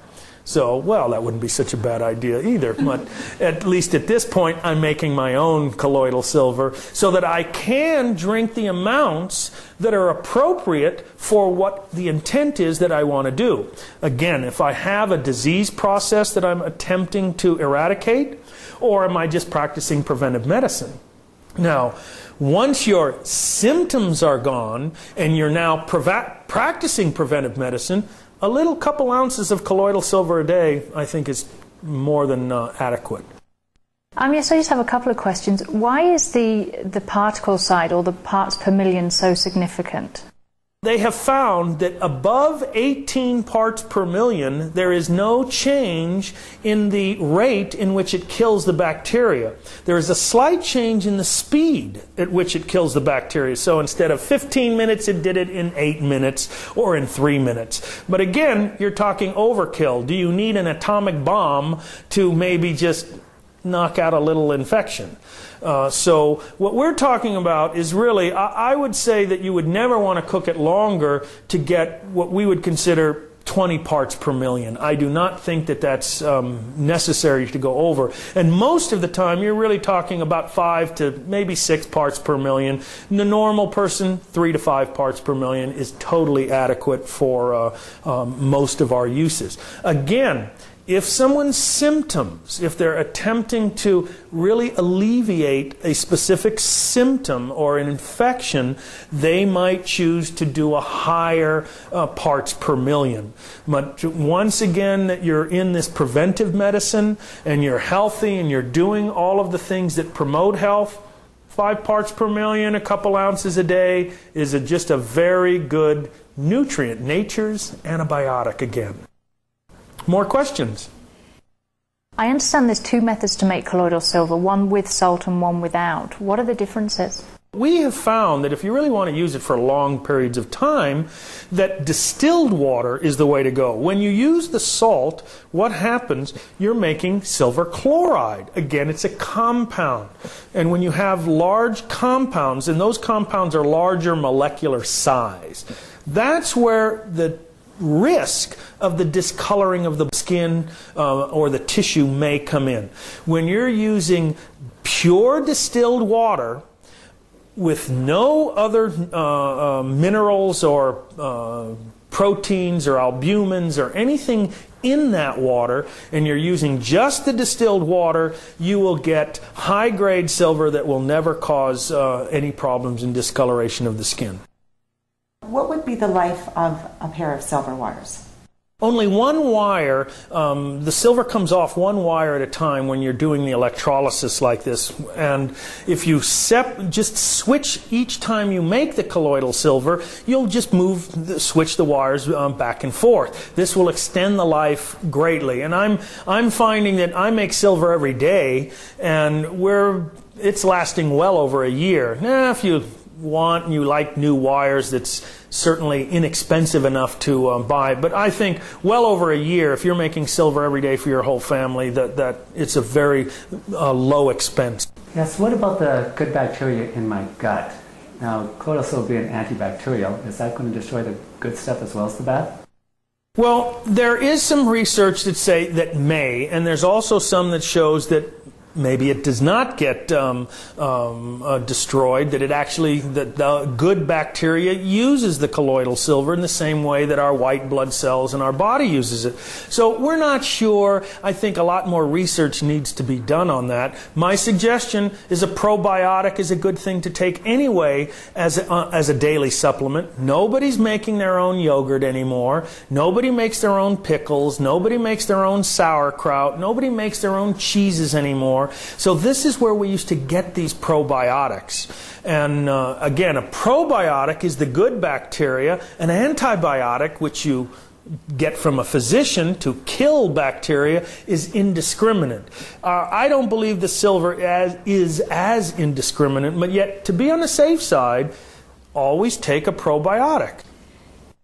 S2: So, well, that wouldn't be such a bad idea either. But at least at this point, I'm making my own colloidal silver so that I can drink the amounts that are appropriate for what the intent is that I want to do. Again, if I have a disease process that I'm attempting to eradicate, or am I just practicing preventive medicine? Now, once your symptoms are gone and you're now practicing preventive medicine, a little couple ounces of colloidal silver a day, I think, is more than adequate.
S4: Yes, I just have a couple of questions. Why is the particle side, or the parts per million, so significant? They
S2: have found that above 18 parts per million, there is no change in the rate in which it kills the bacteria. There is a slight change in the speed at which it kills the bacteria. So instead of 15 minutes, it did it in 8 minutes or in 3 minutes. But again, you're talking overkill. Do you need an atomic bomb to maybe just knock out a little infection? So what we're talking about is really, I would say that you would never want to cook it longer to get what we would consider 20 parts per million. I do not think that that's necessary to go over. And most of the time, you're really talking about 5 to maybe 6 parts per million. The normal person, 3 to 5 parts per million is totally adequate for most of our uses. Again, if someone's symptoms, if they're attempting to really alleviate a specific symptom or an infection, they might choose to do a higher parts per million. But once again, that you're in this preventive medicine and you're healthy and you're doing all of the things that promote health, 5 parts per million, a couple ounces a day is just a very good nutrient, nature's antibiotic again. More questions?
S4: I understand there's 2 methods to make colloidal silver, one with salt and one without. What are the differences?
S2: We have found that if you really want to use it for long periods of time, that distilled water is the way to go. When you use the salt, what happens? You're making silver chloride. Again, it's a compound. And when you have large compounds, and those compounds are larger molecular size, that's where the risk of the discoloring of the skin or the tissue may come in. When you're using pure distilled water with no other minerals or proteins or albumins or anything in that water, and you're using just the distilled water, you will get high-grade silver that will never cause any problems in discoloration of the skin.
S3: What would be the life of a pair of silver wires?
S2: Only one wire, the silver comes off one wire at a time when you're doing the electrolysis like this. And if you just switch each time you make the colloidal silver, you'll just switch the wires back and forth. This will extend the life greatly. And I'm finding that I make silver every day, and it's lasting well over a year. Now, if you want and you like new wires, that's certainly inexpensive enough to buy. But I think well over a year, if you're making silver every day for your whole family, that it's a very low expense.
S5: Yes, what about the good bacteria in my gut? Now, colloidal silver being antibacterial, is that going to destroy the good stuff as well as the bad?
S2: Well, there is some research that say that may, and there's also some that shows that maybe it does not get destroyed, that the good bacteria uses the colloidal silver in the same way that our white blood cells in our body uses it. So we're not sure. I think a lot more research needs to be done on that. My suggestion is a probiotic is a good thing to take anyway as a daily supplement. Nobody's making their own yogurt anymore. Nobody makes their own pickles. Nobody makes their own sauerkraut. Nobody makes their own cheeses anymore. So this is where we used to get these probiotics. And again, a probiotic is the good bacteria. An antibiotic, which you get from a physician to kill bacteria, is indiscriminate. I don't believe the silver is as indiscriminate, but yet to be on the safe side, always take a probiotic.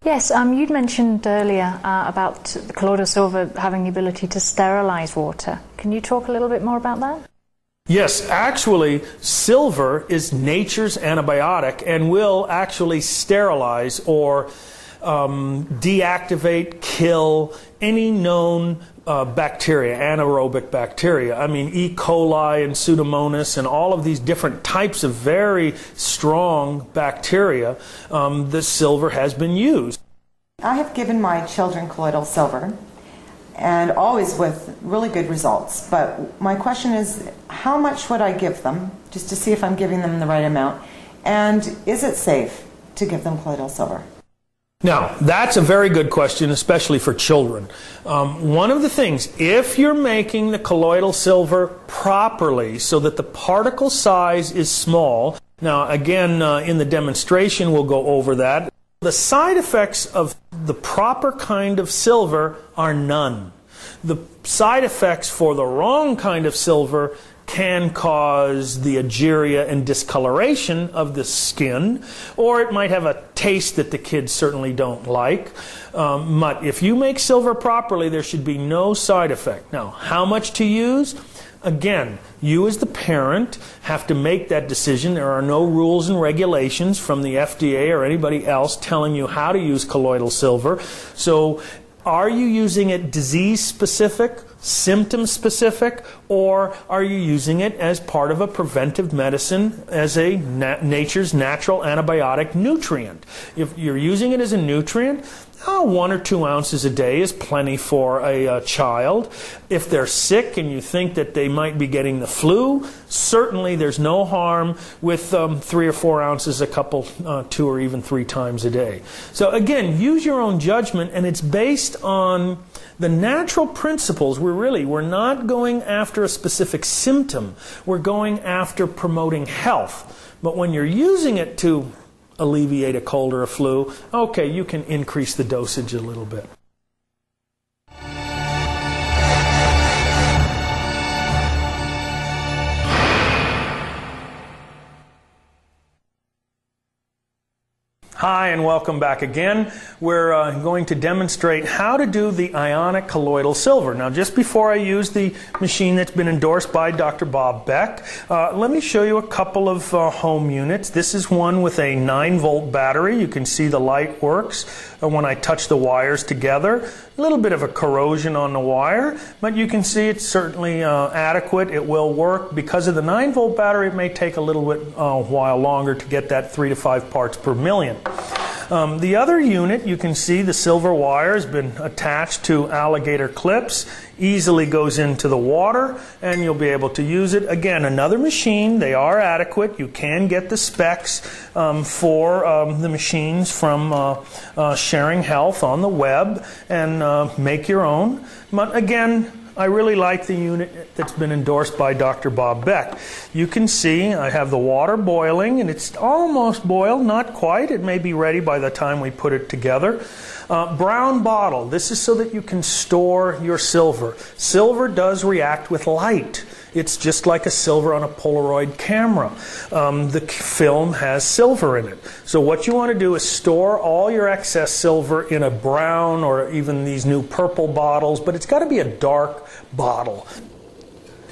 S4: Yes, you'd mentioned earlier about the colloidal silver having the ability to sterilize water. Can you talk a little bit more about that?
S2: Yes, actually, silver is nature's antibiotic and will actually sterilize or deactivate, kill any known bacteria, anaerobic bacteria. I mean, E. coli and Pseudomonas and all of these different types of very strong bacteria, the silver has been used.
S3: I have given my children colloidal silver, and always with really good results. But my question is, how much would I give them, just to see if I'm giving them the right amount? And is it safe to give them colloidal silver?
S2: Now, that's a very good question, especially for children. One of the things, if you're making the colloidal silver properly so that the particle size is small, now again, in the demonstration we'll go over that. The side effects of the proper kind of silver are none. The side effects for the wrong kind of silver can cause the ageria and discoloration of the skin, or it might have a taste that the kids certainly don't like. But if you make silver properly, there should be no side effect. Now, how much to use? Again, you as the parent have to make that decision. There are no rules and regulations from the FDA or anybody else telling you how to use colloidal silver. So are you using it disease-specific symptom specific, or are you using it as part of a preventive medicine as a nature's natural antibiotic nutrient? If you're using it as a nutrient, 1 or 2 ounces a day is plenty for a child. If they're sick and you think that they might be getting the flu, certainly there's no harm with 3 or 4 ounces a couple, 2 or even 3 times a day. So again, use your own judgment, and it's based on the natural principles. We're not going after a specific symptom. We're going after promoting health. But when you're using it to alleviate a cold or a flu, okay, you can increase the dosage a little bit. Hi, and welcome back again. We're going to demonstrate how to do the ionic colloidal silver. Now, just before I use the machine that's been endorsed by Dr. Bob Beck, let me show you a couple of home units. This is one with a 9-volt battery. You can see the light works when I touch the wires together. A little bit of a corrosion on the wire, but you can see it's certainly adequate. It will work. Because of the 9-volt battery, it may take a little bit while longer to get that 3 to 5 parts per million. The other unit, you can see the silver wire has been attached to alligator clips, easily goes into the water, and you'll be able to use it. Again, another machine. They are adequate. You can get the specs for the machines from Sharing Health on the web and make your own. But again, I really like the unit that's been endorsed by Dr. Bob Beck. You can see I have the water boiling, and it's almost boiled, not quite. It may be ready by the time we put it together. Brown bottle. This is so that you can store your silver. Silver does react with light. It's just like a silver on a Polaroid camera. The film has silver in it. So what you want to do is store all your excess silver in a brown or even these new purple bottles, but it's got to be a dark bottle.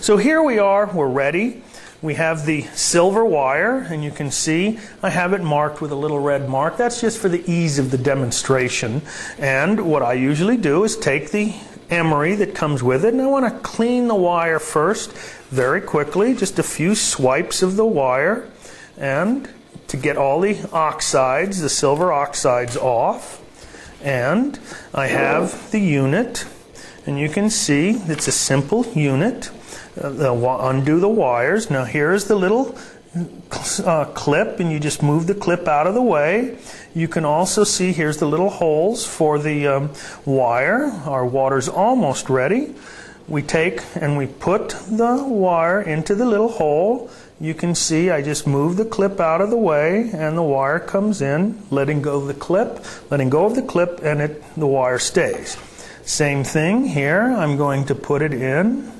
S2: So here we are, we're ready. We have the silver wire, and you can see I have it marked with a little red mark. That's just for the ease of the demonstration. And what I usually do is take the emery that comes with it, and I want to clean the wire first very quickly, just a few swipes of the wire, and to get all the oxides, the silver oxides off. And I have the unit, and you can see it's a simple unit. Undo the wires. Now here's the little clip, and you just move the clip out of the way. You can also see here's the little holes for the wire. Our water's almost ready. We take and we put the wire into the little hole. You can see I just move the clip out of the way, and the wire comes in, letting go of the clip, and the wire stays. Same thing here. I'm going to put it in.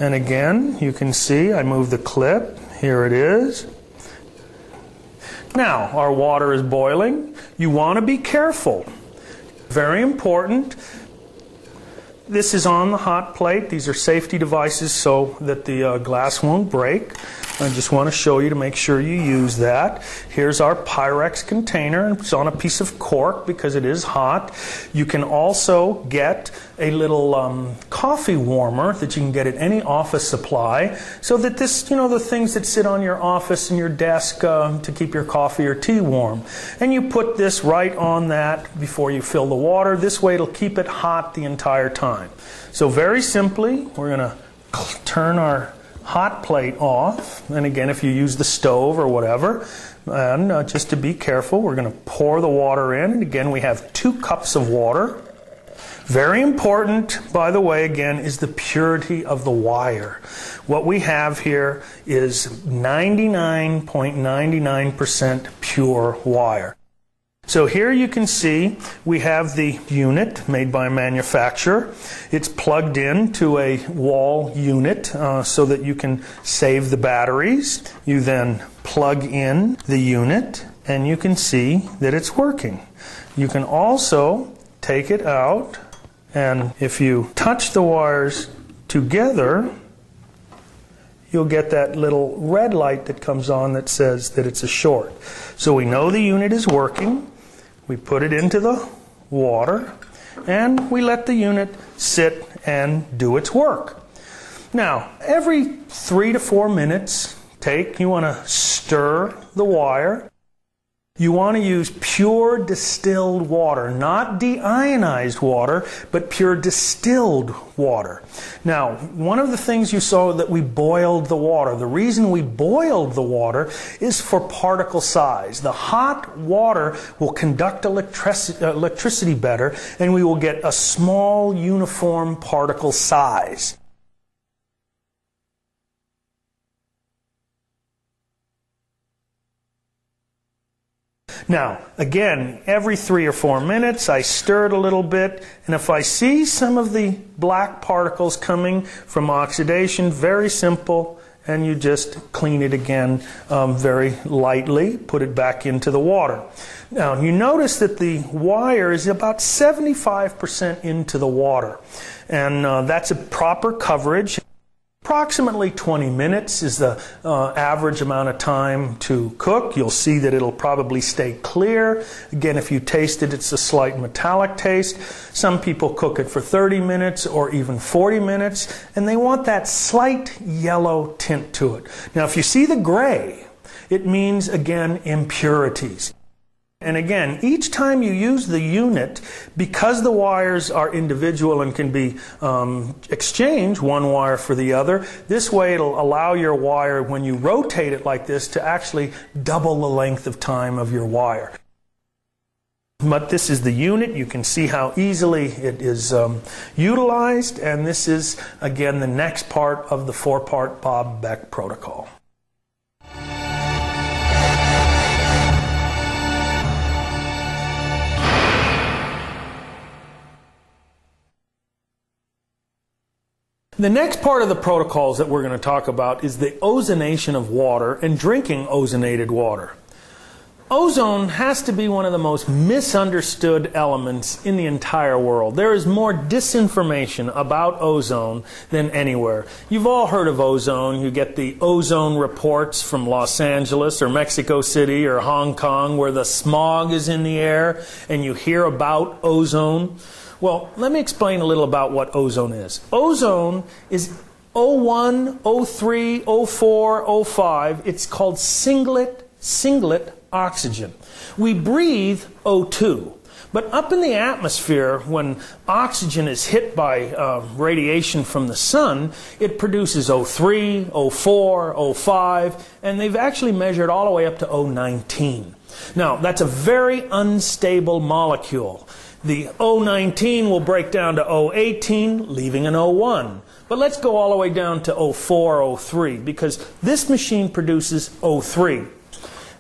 S2: And again, you can see I move the clip. Here it is. Now, our water is boiling. You want to be careful. Very important. This is on the hot plate. These are safety devices so that the glass won't break. I just want to show you to make sure you use that. Here's our Pyrex container. It's on a piece of cork because it is hot. You can also get a little coffee warmer that you can get at any office supply, so that this, the things that sit on your office and your desk to keep your coffee or tea warm. And you put this right on that before you fill the water. This way it'll keep it hot the entire time. So very simply, we're going to turn our hot plate off, and again, if you use the stove or whatever, and just to be careful, we're going to pour the water in, and again, we have 2 cups of water. Very important, by the way, again, is the purity of the wire. What we have here is 99.99% pure wire. So here you can see we have the unit made by a manufacturer. It's plugged in to a wall unit so that you can save the batteries. You then plug in the unit, and you can see that it's working. You can also take it out, and if you touch the wires together, you'll get that little red light that comes on that says that it's a short. So we know the unit is working. We put it into the water, and we let the unit sit and do its work. Now, every 3 to 4 minutes, you want to stir the wire. You want to use pure distilled water, not deionized water, but pure distilled water. Now, one of the things you saw that we boiled the water. The reason we boiled the water is for particle size. The hot water will conduct electricity better, and we will get a small uniform particle size. Now, again, every 3 or 4 minutes, I stir it a little bit, and if I see some of the black particles coming from oxidation, very simple, and you just clean it again very lightly, put it back into the water. Now, you notice that the wire is about 75% into the water, and that's a proper coverage. Approximately 20 minutes is the average amount of time to cook. You'll see that it'll probably stay clear. Again, if you taste it, it's a slight metallic taste. Some people cook it for 30 minutes or even 40 minutes, and they want that slight yellow tint to it. Now, if you see the gray, it means, again, impurities. And again, each time you use the unit, because the wires are individual and can be exchanged, one wire for the other, this way it'll allow your wire, when you rotate it like this, to actually double the length of time of your wire. But this is the unit. You can see how easily it is utilized, and this is, again, the next part of the 4-part Bob-Beck protocol. The next part of the protocols that we're going to talk about is the ozonation of water and drinking ozonated water. Ozone has to be one of the most misunderstood elements in the entire world. There is more disinformation about ozone than anywhere. You've all heard of ozone. You get the ozone reports from Los Angeles or Mexico City or Hong Kong where the smog is in the air and you hear about ozone. Well, let me explain a little about what ozone is. Ozone is O1, O3, O4, O5. It's called singlet oxygen. We breathe O2. But up in the atmosphere, when oxygen is hit by radiation from the sun, it produces O3, O4, O5, and they've actually measured all the way up to O19. Now, that's a very unstable molecule. The O19 will break down to O18, leaving an O1. But let's go all the way down to O4, O3, because this machine produces O3.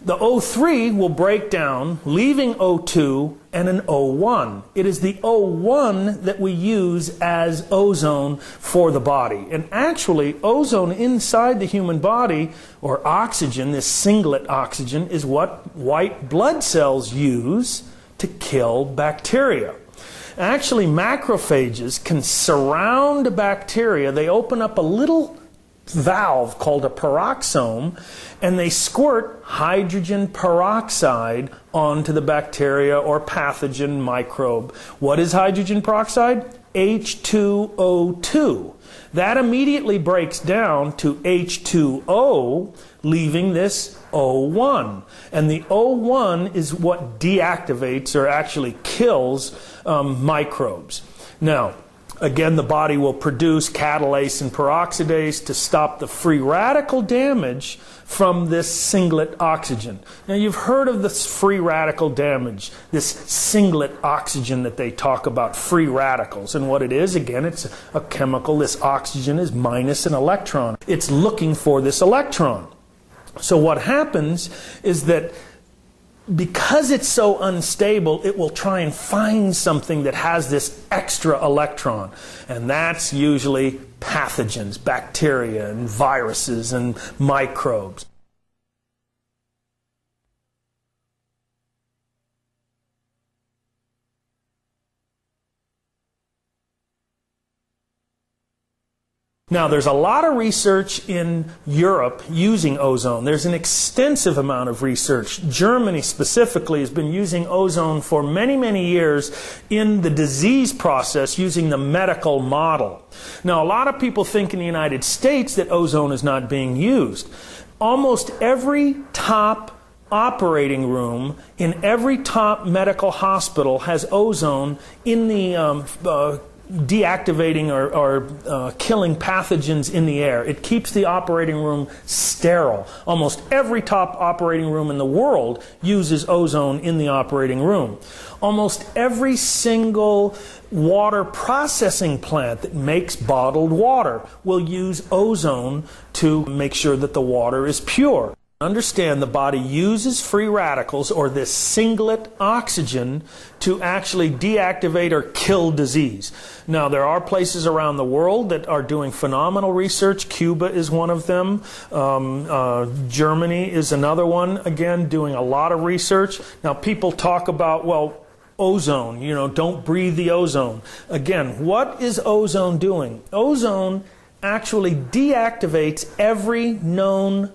S2: The O3 will break down, leaving O2 and an O1. It is the O1 that we use as ozone for the body. And actually, ozone inside the human body, or oxygen, this singlet oxygen, is what white blood cells use to kill bacteria. Actually, macrophages can surround bacteria. They open up a little valve called a peroxome, and they squirt hydrogen peroxide onto the bacteria or pathogen microbe. What is hydrogen peroxide? H2O2. That immediately breaks down to H2O, leaving this O1. And the O1 is what deactivates or actually kills microbes. Now, again, the body will produce catalase and peroxidase to stop the free radical damage from this singlet oxygen. Now, you've heard of this free radical damage, this singlet oxygen that they talk about, free radicals. And what it is, again, it's a chemical. This oxygen is minus an electron. It's looking for this electron. So what happens is that because it's so unstable, it will try and find something that has this extra electron. And that's usually pathogens, bacteria and viruses and microbes. Now, there's a lot of research in Europe using ozone. There's an extensive amount of research. Germany specifically has been using ozone for many, many years in the disease process using the medical model. Now, a lot of people think in the United States that ozone is not being used. Almost every top operating room in every top medical hospital has ozone in the deactivating or killing pathogens in the air. It keeps the operating room sterile. Almost every top operating room in the world uses ozone in the operating room. Almost every single water processing plant that makes bottled water will use ozone to make sure that the water is pure. Understand the body uses free radicals, or this singlet oxygen, to actually deactivate or kill disease. Now, there are places around the world that are doing phenomenal research. Cuba is one of them. Germany is another one, again, doing a lot of research. Now, people talk about, well, ozone, don't breathe the ozone. Again, what is ozone doing? Ozone actually deactivates every known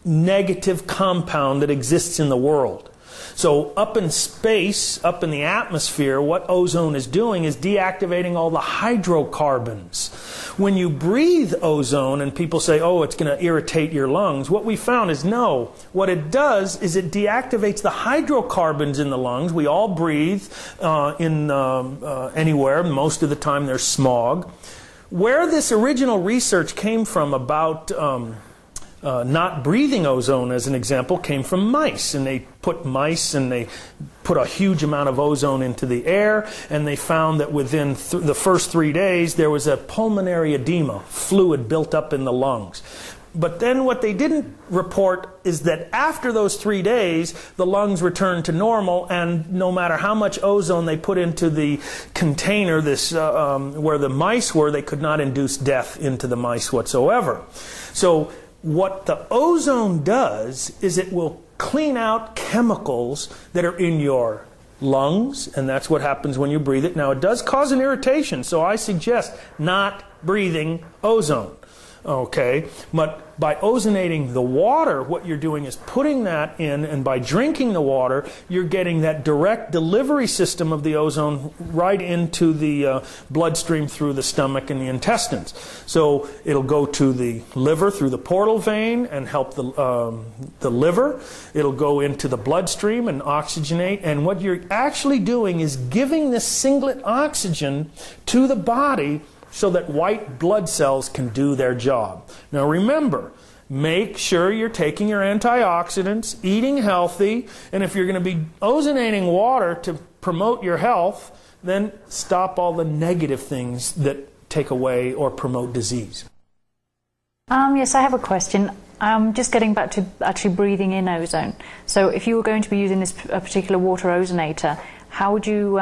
S2: negative compound that exists in the world. So up in space, up in the atmosphere, what ozone is doing is deactivating all the hydrocarbons. When you breathe ozone and people say, oh, it's going to irritate your lungs, what we found is no. What it does is it deactivates the hydrocarbons in the lungs. We all breathe anywhere. Most of the time there's smog. Where this original research came from about not breathing ozone, as an example, came from mice. And they put a huge amount of ozone into the air, and they found that within the first 3 days there was a pulmonary edema, fluid built up in the lungs. But then what they didn't report is that after those 3 days, the lungs returned to normal, and no matter how much ozone they put into the container, where the mice were, they could not induce death into the mice whatsoever. So what the ozone does is it will clean out chemicals that are in your lungs, and that's what happens when you breathe it. Now, it does cause an irritation, so I suggest not breathing ozone. Okay, but by ozonating the water, what you're doing is putting that in, and by drinking the water, you're getting that direct delivery system of the ozone right into the bloodstream through the stomach and the intestines. So it'll go to the liver through the portal vein and help the liver. It'll go into the bloodstream and oxygenate, and what you're actually doing is giving this singlet oxygen to the body so that white blood cells can do their job. Now remember, make sure you're taking your antioxidants, eating healthy, and if you're going to be ozonating water to promote your health, then stop all the negative things that take away or promote disease.
S4: Yes, I have a question. Just getting back to actually breathing in ozone. So if you were going to be using this particular water ozonator, how would you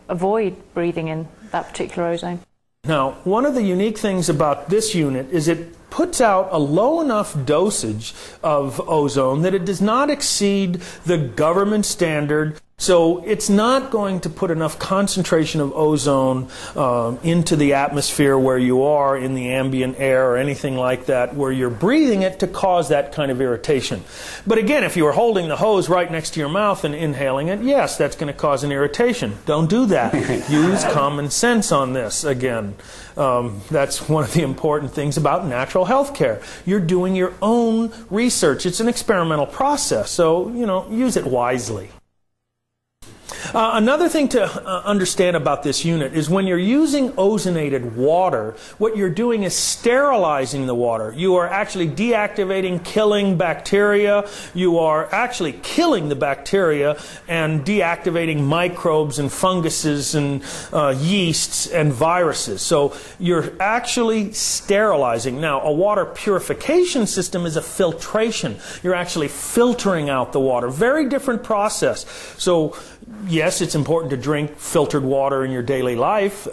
S4: avoid breathing in that particular ozone?
S2: Now, one of the unique things about this unit is it puts out a low enough dosage of ozone that it does not exceed the government standard. So it's not going to put enough concentration of ozone into the atmosphere where you are in the ambient air or anything like that, where you're breathing it to cause that kind of irritation. But again, if you were holding the hose right next to your mouth and inhaling it, yes, that's going to cause an irritation. Don't do that. Use common sense on this again. That's one of the important things about natural health care. You're doing your own research. It's an experimental process, so, use it wisely. Another thing to understand about this unit is when you're using ozonated water, what you're doing is sterilizing the water. You are actually deactivating, killing bacteria. You are actually killing the bacteria and deactivating microbes and funguses and yeasts and viruses. So you're actually sterilizing. Now, a water purification system is a filtration. You're actually filtering out the water. Very different process. So yes, it's important to drink filtered water in your daily life,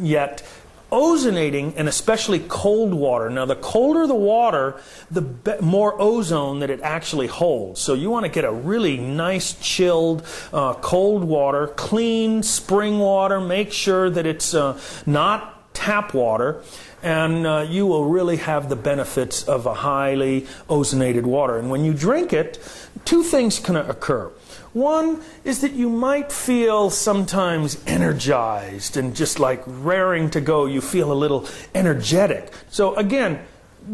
S2: yet ozonating, and especially cold water. Now, the colder the water, the more ozone that it actually holds. So you want to get a really nice, chilled, cold water, clean spring water. Make sure that it's not tap water, and you will really have the benefits of a highly ozonated water. And when you drink it, two things can occur. One is that you might feel sometimes energized and just like raring to go. You feel a little energetic. So again,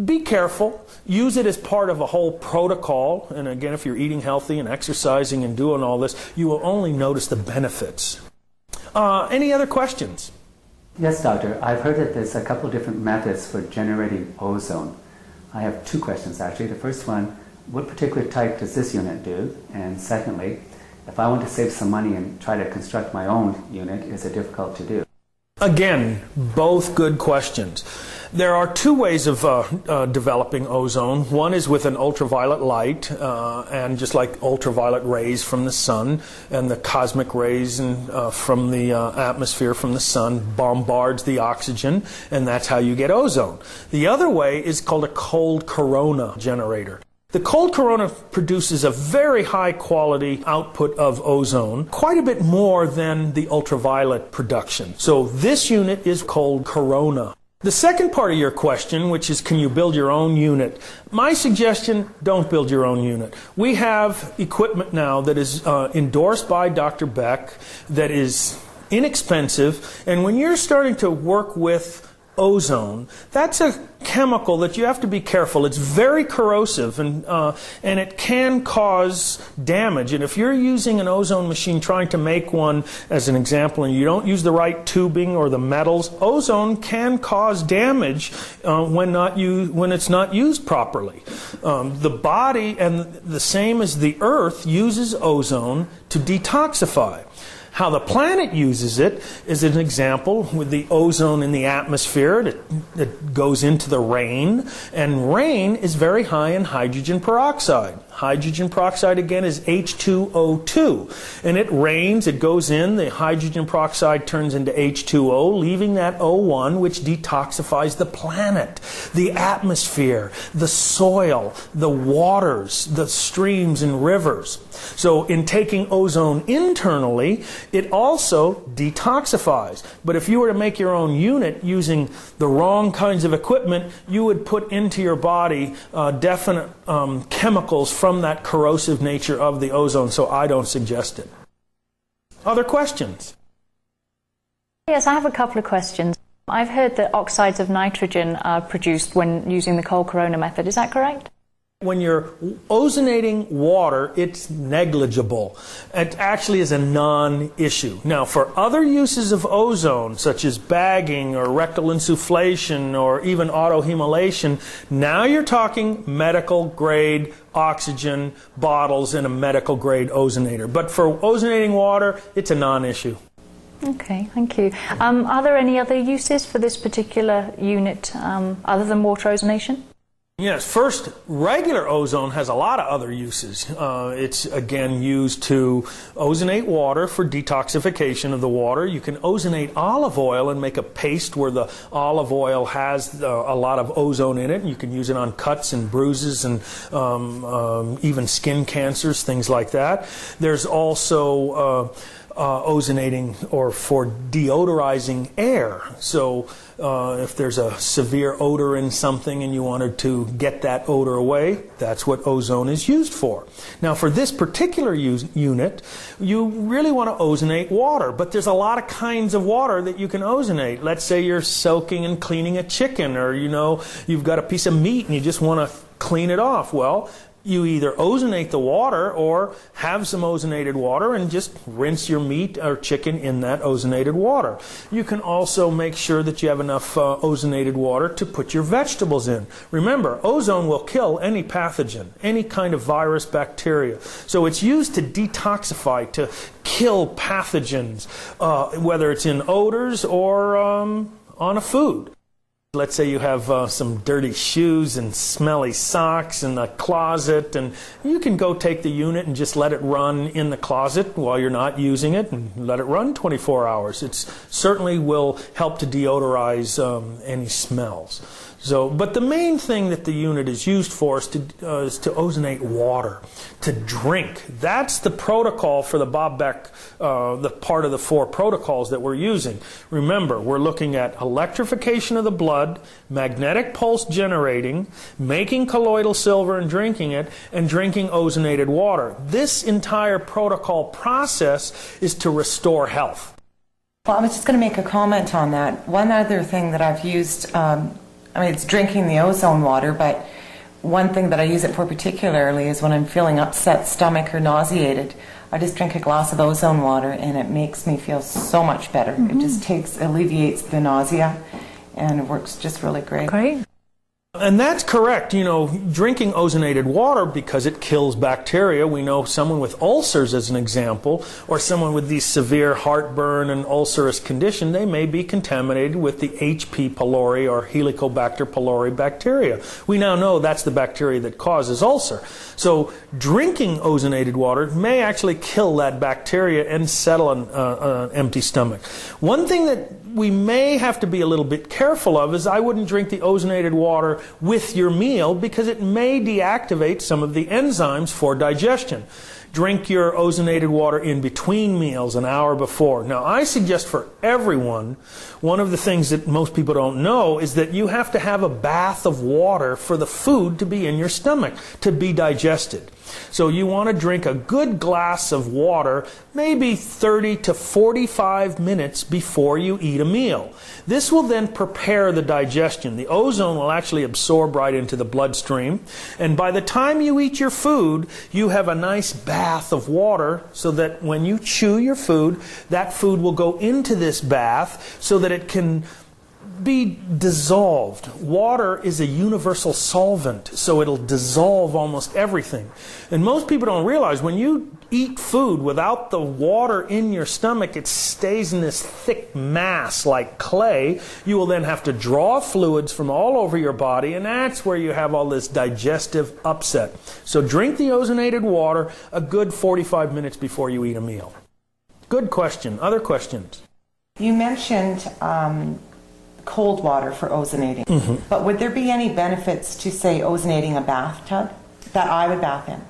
S2: be careful. Use it as part of a whole protocol. And again, if you're eating healthy and exercising and doing all this, you will only notice the benefits. Any other questions?
S5: Yes, doctor. I've heard that there's a couple different methods for generating ozone. I have two questions, actually. The first one, what particular type does this unit do? And secondly, if I want to save some money and try to construct my own unit, is it difficult to do?
S2: Again, both good questions. There are two ways of developing ozone. One is with an ultraviolet light, and just like ultraviolet rays from the sun and the cosmic rays from the atmosphere from the sun bombards the oxygen, and that's how you get ozone. The other way is called a cold corona generator. The cold corona produces a very high quality output of ozone, quite a bit more than the ultraviolet production. So this unit is cold corona. The second part of your question, which is can you build your own unit? My suggestion, don't build your own unit. We have equipment now that is endorsed by Dr. Beck that is inexpensive, and when you're starting to work with ozone, that's a chemical that you have to be careful. It's very corrosive, and it can cause damage. And if you're using an ozone machine, trying to make one as an example, and you don't use the right tubing or the metals, ozone can cause damage when it's not used properly. The body, and the same as the earth, uses ozone to detoxify. How the planet uses it is an example with the ozone in the atmosphere that goes into the rain, and rain is very high in hydrogen peroxide. Hydrogen peroxide, again, is H2O2. And it rains, it goes in, the hydrogen peroxide turns into H2O, leaving that O1, which detoxifies the planet, the atmosphere, the soil, the waters, the streams and rivers. So in taking ozone internally, it also detoxifies. But if you were to make your own unit using the wrong kinds of equipment, you would put into your body definite chemicals from that corrosive nature of the ozone, so I don't suggest it. Other questions?
S4: Yes, I have a couple of questions. I've heard that oxides of nitrogen are produced when using the cold corona method. Is that correct?
S2: When you're ozonating water, it's negligible. It actually is a non-issue. Now, for other uses of ozone, such as bagging or rectal insufflation or even autohemolation, now you're talking medical grade oxygen bottles and a medical grade ozonator. But for ozonating water, it's a non-issue.
S4: Okay, thank you. Are there any other uses for this particular unit other than water ozonation?
S2: Yes, first, regular ozone has a lot of other uses. It's, again, used to ozonate water for detoxification of the water. You can ozonate olive oil and make a paste where the olive oil has a lot of ozone in it. You can use it on cuts and bruises and even skin cancers, things like that. There's also ozonating or for deodorizing air. So if there's a severe odor in something and you wanted to get that odor away, that's what ozone is used for. Now for this particular unit, you really want to ozonate water, but there's a lot of kinds of water that you can ozonate. Let's say you're soaking and cleaning a chicken, or you've got a piece of meat and you just want to clean it off. Well, you either ozonate the water or have some ozonated water and just rinse your meat or chicken in that ozonated water. You can also make sure that you have enough ozonated water to put your vegetables in. Remember, ozone will kill any pathogen, any kind of virus, bacteria. So it's used to detoxify, to kill pathogens, whether it's in odors or on a food. Let's say you have some dirty shoes and smelly socks in the closet, and you can go take the unit and just let it run in the closet while you're not using it, and let it run 24 hours. It certainly will help to deodorize any smells. But the main thing that the unit is used for is to ozonate water, to drink. That's the protocol for the Bob Beck, the part of the 4 protocols that we're using. Remember, we're looking at electrification of the blood, magnetic pulse generating, making colloidal silver and drinking it, and drinking ozonated water. This entire protocol process is to restore health.
S3: Well, I was just going to make a comment on that. One other thing that I've used, it's drinking the ozone water, but one thing that I use it for particularly is when I'm feeling upset stomach or nauseated. I just drink a glass of ozone water and it makes me feel so much better. It just alleviates the nausea, and it works just really great.
S4: Great.
S2: And that's correct. Drinking ozonated water, because it kills bacteria. We know someone with ulcers, as an example, or someone with these severe heartburn and ulcerous condition, they may be contaminated with the HP pylori or Helicobacter pylori bacteria. We now know that's the bacteria that causes ulcer. So drinking ozonated water may actually kill that bacteria and settle an empty stomach. One thing that we may have to be a little bit careful of is I wouldn't drink the ozonated water with your meal, because it may deactivate some of the enzymes for digestion. Drink your ozonated water in between meals, an hour before. Now, I suggest for everyone, one of the things that most people don't know is that you have to have a bath of water for the food to be in your stomach, to be digested. So you want to drink a good glass of water maybe 30 to 45 minutes before you eat a meal. This will then prepare the digestion. The ozone will actually absorb right into the bloodstream, and by the time you eat your food, you have a nice bath of water, so that when you chew your food, that food will go into this bath so that it can be dissolved. Water is a universal solvent, so it'll dissolve almost everything. And most people don't realize when you eat food without the water in your stomach, it stays in this thick mass like clay. You will then have to draw fluids from all over your body, and that's where you have all this digestive upset. So drink the ozonated water a good 45 minutes before you eat a meal. Good question. Other questions?
S3: You mentioned cold water for ozonating. But would there be any benefits to, say, ozonating a bathtub that I would bath in?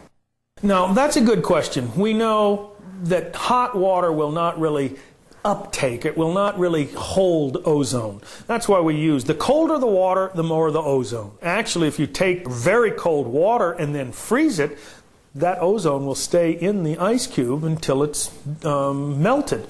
S2: Now, that's a good question. We know that hot water will not really uptake. It will not really hold ozone. That's why we use the colder the water, the more the ozone. Actually, if you take very cold water and then freeze it, that ozone will stay in the ice cube until it's melted.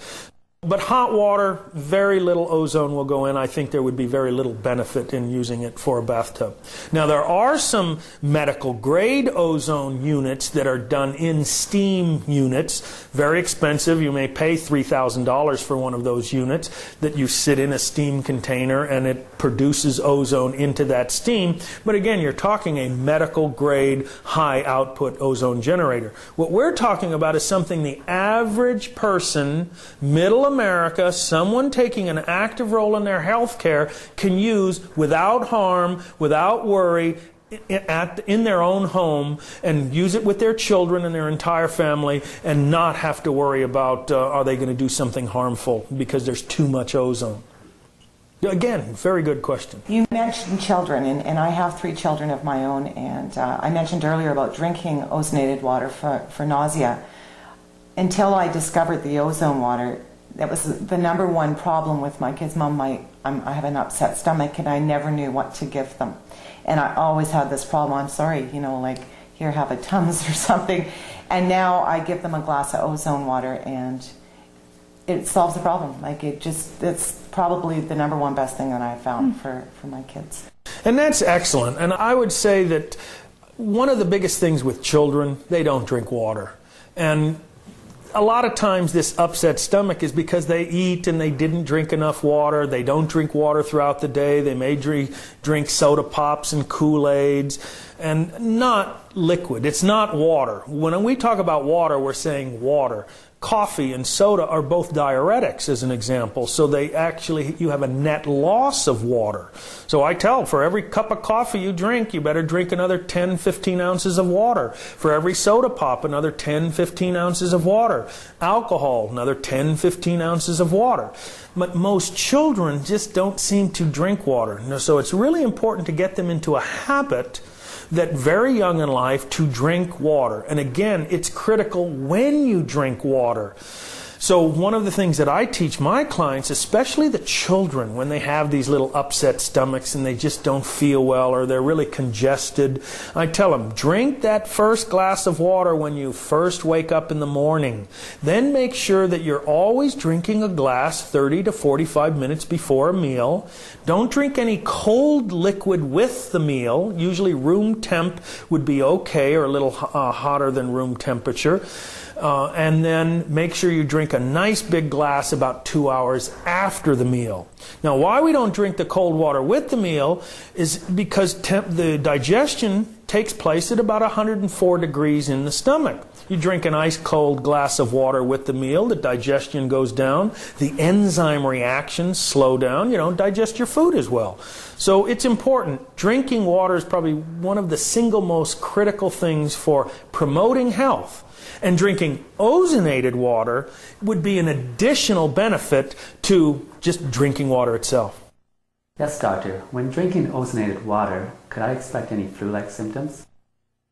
S2: But hot water, very little ozone will go in. I think there would be very little benefit in using it for a bathtub. Now, there are some medical grade ozone units that are done in steam units. Very expensive. You may pay $3,000 for one of those units that you sit in a steam container and it produces ozone into that steam. But again, you're talking a medical grade high output ozone generator. What we're talking about is something the average person, middle America, someone taking an active role in their health care, can use without harm, without worry, in their own home, and use it with their children and their entire family, and not have to worry about are they going to do something harmful because there's too much ozone. Again, very good question. You
S3: mentioned children, and I have 3 children of my own, and I mentioned earlier about drinking ozonated water for nausea. Until I discovered the ozone water, that was the number one problem with my kids. Mom, I have an upset stomach, and I never knew what to give them. And I always had this problem. I'm sorry, like, here, have a Tums or something. And now I give them a glass of ozone water, and it solves the problem. Like, it's probably the number one best thing that I've found for my kids.
S2: And that's excellent. And I would say that one of the biggest things with children, they don't drink water. And a lot of times this upset stomach is because they eat and they didn't drink enough water. They don't drink water throughout the day. They may drink soda pops and Kool-Aids, and not liquid. It's not water. When we talk about water, we're saying water. coffee and soda are both diuretics, as an example. So you have a net loss of water. So I tell, for every cup of coffee you drink, you better drink another 10, 15 ounces of water. For every soda pop, another 10, 15 ounces of water. Alcohol, another 10, 15 ounces of water. But most children just don't seem to drink water. So it's really important to get them into a habit that very young in life to drink water. And again, it's critical when you drink water. So one of the things that I teach my clients, especially the children, when they have these little upset stomachs and they just don't feel well or they're really congested, I tell them, drink that first glass of water when you first wake up in the morning. Then make sure that you're always drinking a glass 30 to 45 minutes before a meal. Don't drink any cold liquid with the meal. Usually room temp would be okay, or a little hotter than room temperature. And then make sure you drink a nice big glass about 2 hours after the meal. Now, why we don't drink the cold water with the meal is because the digestion takes place at about 104 degrees in the stomach. You drink an ice cold glass of water with the meal, the digestion goes down, the enzyme reactions slow down, you don't digest your food as well. So it's important. Drinking water is probably one of the single most critical things for promoting health. And drinking ozonated water would be an additional benefit to just drinking water itself.
S5: Yes, doctor. When drinking ozonated water, could I expect any flu-like symptoms?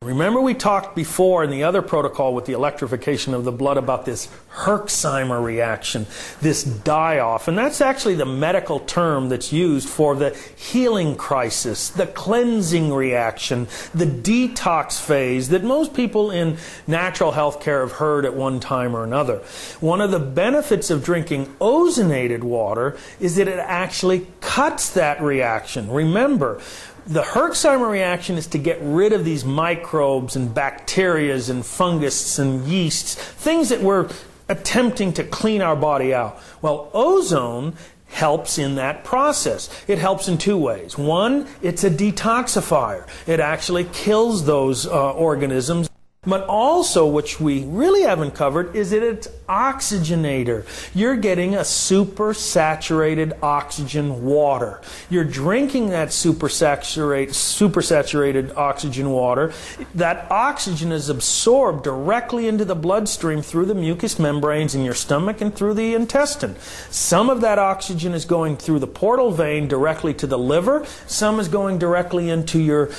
S2: Remember we talked before in the other protocol with the electrification of the blood about this Herxheimer reaction, this die-off. And that's actually the medical term that's used for the healing crisis, the cleansing reaction, the detox phase that most people in natural health care have heard at one time or another. One of the benefits of drinking ozonated water is that it actually cuts that reaction. Remember, the Herxheimer reaction is to get rid of these microbes and bacteria and fungus and yeasts, things that we're attempting to clean our body out. Well, ozone helps in that process. It helps in two ways. One, it's a detoxifier. It actually kills those organisms. But also, which we really haven't covered, is that it's oxygenator. You're getting a supersaturated oxygen water. You're drinking that supersaturated oxygen water. That oxygen is absorbed directly into the bloodstream through the mucous membranes in your stomach and through the intestine. Some of that oxygen is going through the portal vein directly to the liver. Some is going directly into your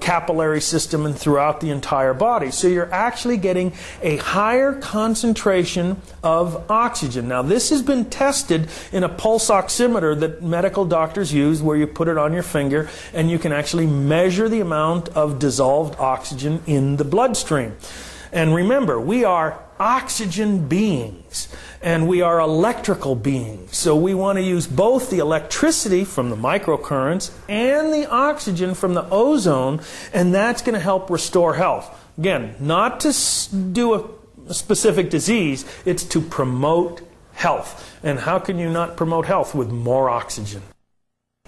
S2: capillary system and throughout the entire body. So you're actually getting a higher concentration of oxygen. Now, this has been tested in a pulse oximeter that medical doctors use, where you put it on your finger and you can actually measure the amount of dissolved oxygen in the bloodstream. And remember, we are oxygen beings and we are electrical beings. So we want to use both the electricity from the microcurrents and the oxygen from the ozone, and that's going to help restore health. Again, not to do a specific disease, it's to promote health. And how can you not promote health with more oxygen?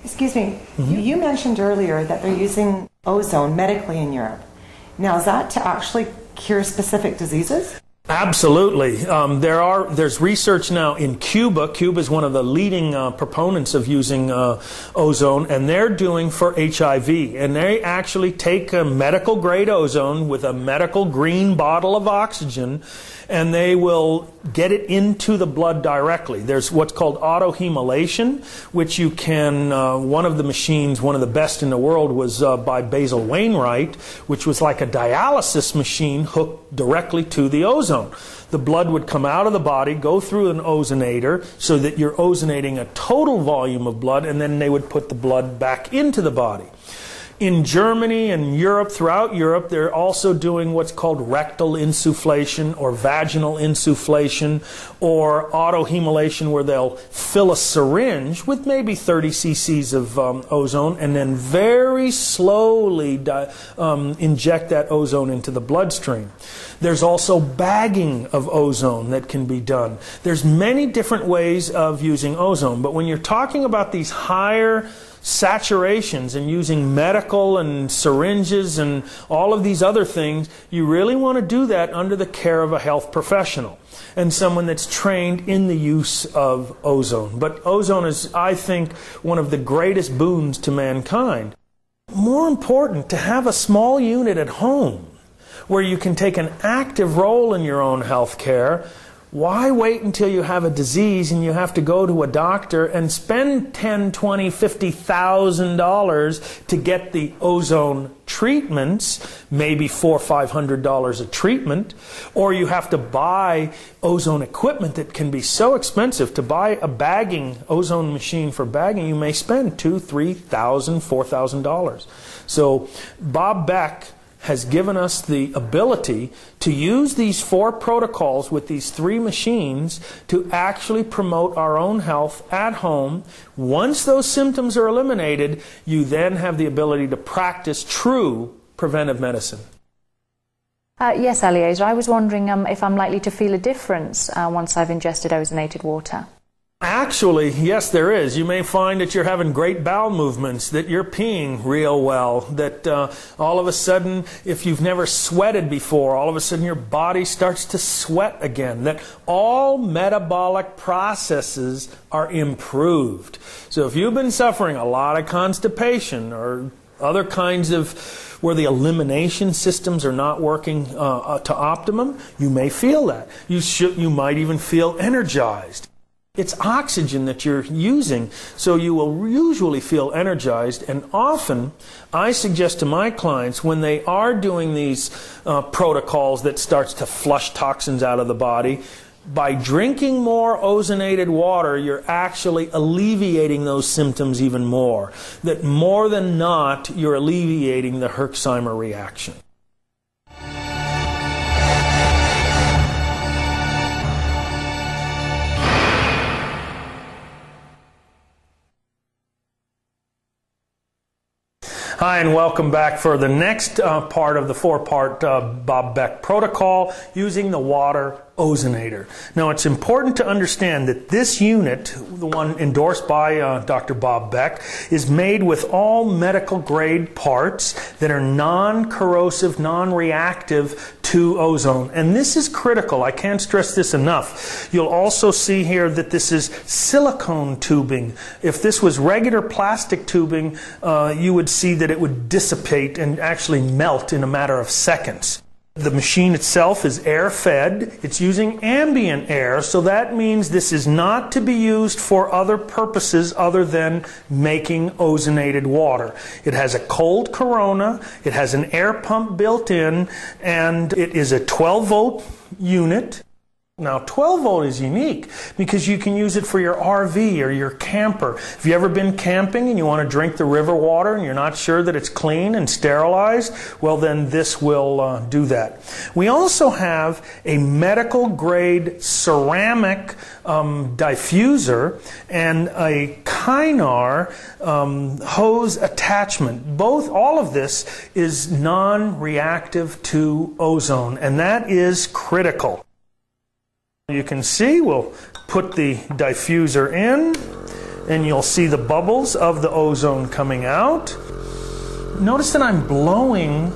S3: Excuse me, you mentioned earlier that they're using ozone medically in Europe. Now, is that to actually cure specific diseases?
S2: Absolutely. There's research now in Cuba. Cuba is one of the leading proponents of using ozone, and they're doing for HIV. And they actually take a medical grade ozone with a medical green bottle of oxygen, and they will get it into the blood directly. There's what's called autohemolation, which you can, one of the machines, one of the best in the world, was by Basil Wainwright, which was like a dialysis machine hooked directly to the ozone. The blood would come out of the body, go through an ozonator, so that you're ozonating a total volume of blood, and then they would put the blood back into the body. In Germany and Europe, throughout Europe, they're also doing what's called rectal insufflation or vaginal insufflation or autohemolation, where they'll fill a syringe with maybe 30 cc's of ozone and then very slowly inject that ozone into the bloodstream. There's also bagging of ozone that can be done. There's many different ways of using ozone, but when you're talking about these higher saturations and using medical and syringes and all of these other things, you really want to do that under the care of a health professional and someone that's trained in the use of ozone. But ozone is, I think, one of the greatest boons to mankind. More important, to have a small unit at home where you can take an active role in your own health care. Why wait until you have a disease and you have to go to a doctor and spend $10,000, $20,000, $50,000 to get the ozone treatments, maybe $400 or $500 a treatment, or you have to buy ozone equipment that can be so expensive. To buy a bagging ozone machine for bagging, you may spend $2,000, $3,000, $4,000. So Bob Beck has given us the ability to use these 4 protocols with these 3 machines to actually promote our own health at home. Once those symptoms are eliminated, you then have the ability to practice true preventive medicine.
S4: Yes, Eliezer, I was wondering if I'm likely to feel a difference once I've ingested ozonated water.
S2: Actually, yes, there is. You may find that you're having great bowel movements, that you're peeing real well, that all of a sudden, if you've never sweated before, all of a sudden your body starts to sweat again, that all metabolic processes are improved. So if you've been suffering a lot of constipation or other kinds of where the elimination systems are not working to optimum, you may feel that. You might even feel energized. It's oxygen that you're using, so you will usually feel energized. And often, I suggest to my clients, when they are doing these protocols that starts to flush toxins out of the body, by drinking more ozonated water, you're actually alleviating those symptoms even more. That more than not, you're alleviating the Herxheimer reaction. Hi, and welcome back for the next part of the 4-part Bob Beck protocol using the water ozonator. Now, it's important to understand that this unit, the one endorsed by Dr. Bob Beck, is made with all medical grade parts that are non-corrosive, non-reactive to ozone. And this is critical. I can't stress this enough. You'll also see here that this is silicone tubing. If this was regular plastic tubing, you would see that it would dissipate and actually melt in a matter of seconds. The machine itself is air-fed. It's using ambient air, so that means this is not to be used for other purposes other than making ozonated water. It has a cold corona, it has an air pump built in, and it is a 12-volt unit. Now, 12 volt is unique because you can use it for your RV or your camper. If you've ever been camping and you want to drink the river water and you're not sure that it's clean and sterilized, well then this will do that. We also have a medical grade ceramic diffuser and a Kynar hose attachment. All of this is non-reactive to ozone, and that is critical. You can see we'll put the diffuser in and you'll see the bubbles of the ozone coming out. Notice that I'm blowing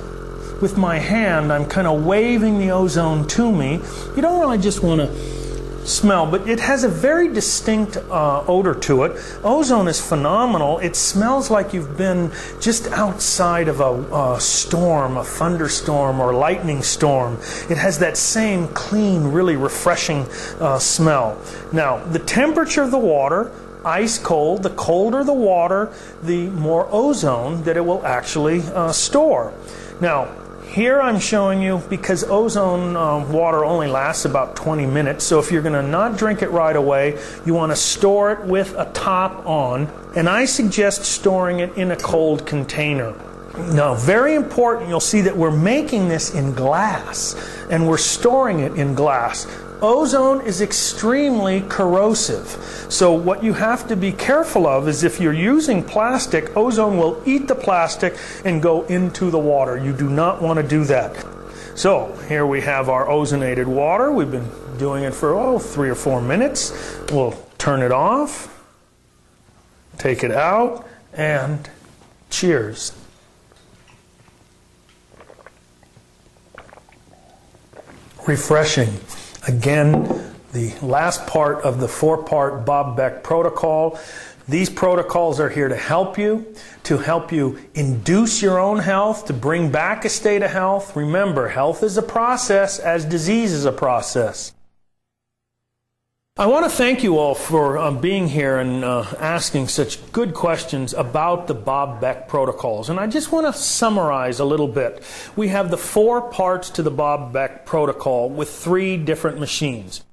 S2: with my hand. I'm kind of waving the ozone to me. You don't really just want to smell, but it has a very distinct odor to it. Ozone is phenomenal. It smells like you've been just outside of a storm, a thunderstorm or lightning storm. It has that same clean, really refreshing smell. Now, the temperature of the water, ice cold, the colder the water, the more ozone that it will actually store. Now, here I'm showing you, because ozone water only lasts about 20 minutes, so if you're going to not drink it right away, you want to store it with a top on, and I suggest storing it in a cold container. Now, very important, you'll see that we're making this in glass, and we're storing it in glass. Ozone is extremely corrosive. So what you have to be careful of is if you're using plastic, ozone will eat the plastic and go into the water. You do not want to do that. So here we have our ozonated water. We've been doing it for 3 or 4 minutes. We'll turn it off, take it out, and cheers. Refreshing. Again, the last part of the 4-part Bob Beck Protocol. These protocols are here to help you induce your own health, to bring back a state of health. Remember, health is a process as disease is a process. I want to thank you all for being here and asking such good questions about the Bob Beck protocols. And I just want to summarize a little bit. We have the 4 parts to the Bob Beck protocol with 3 different machines.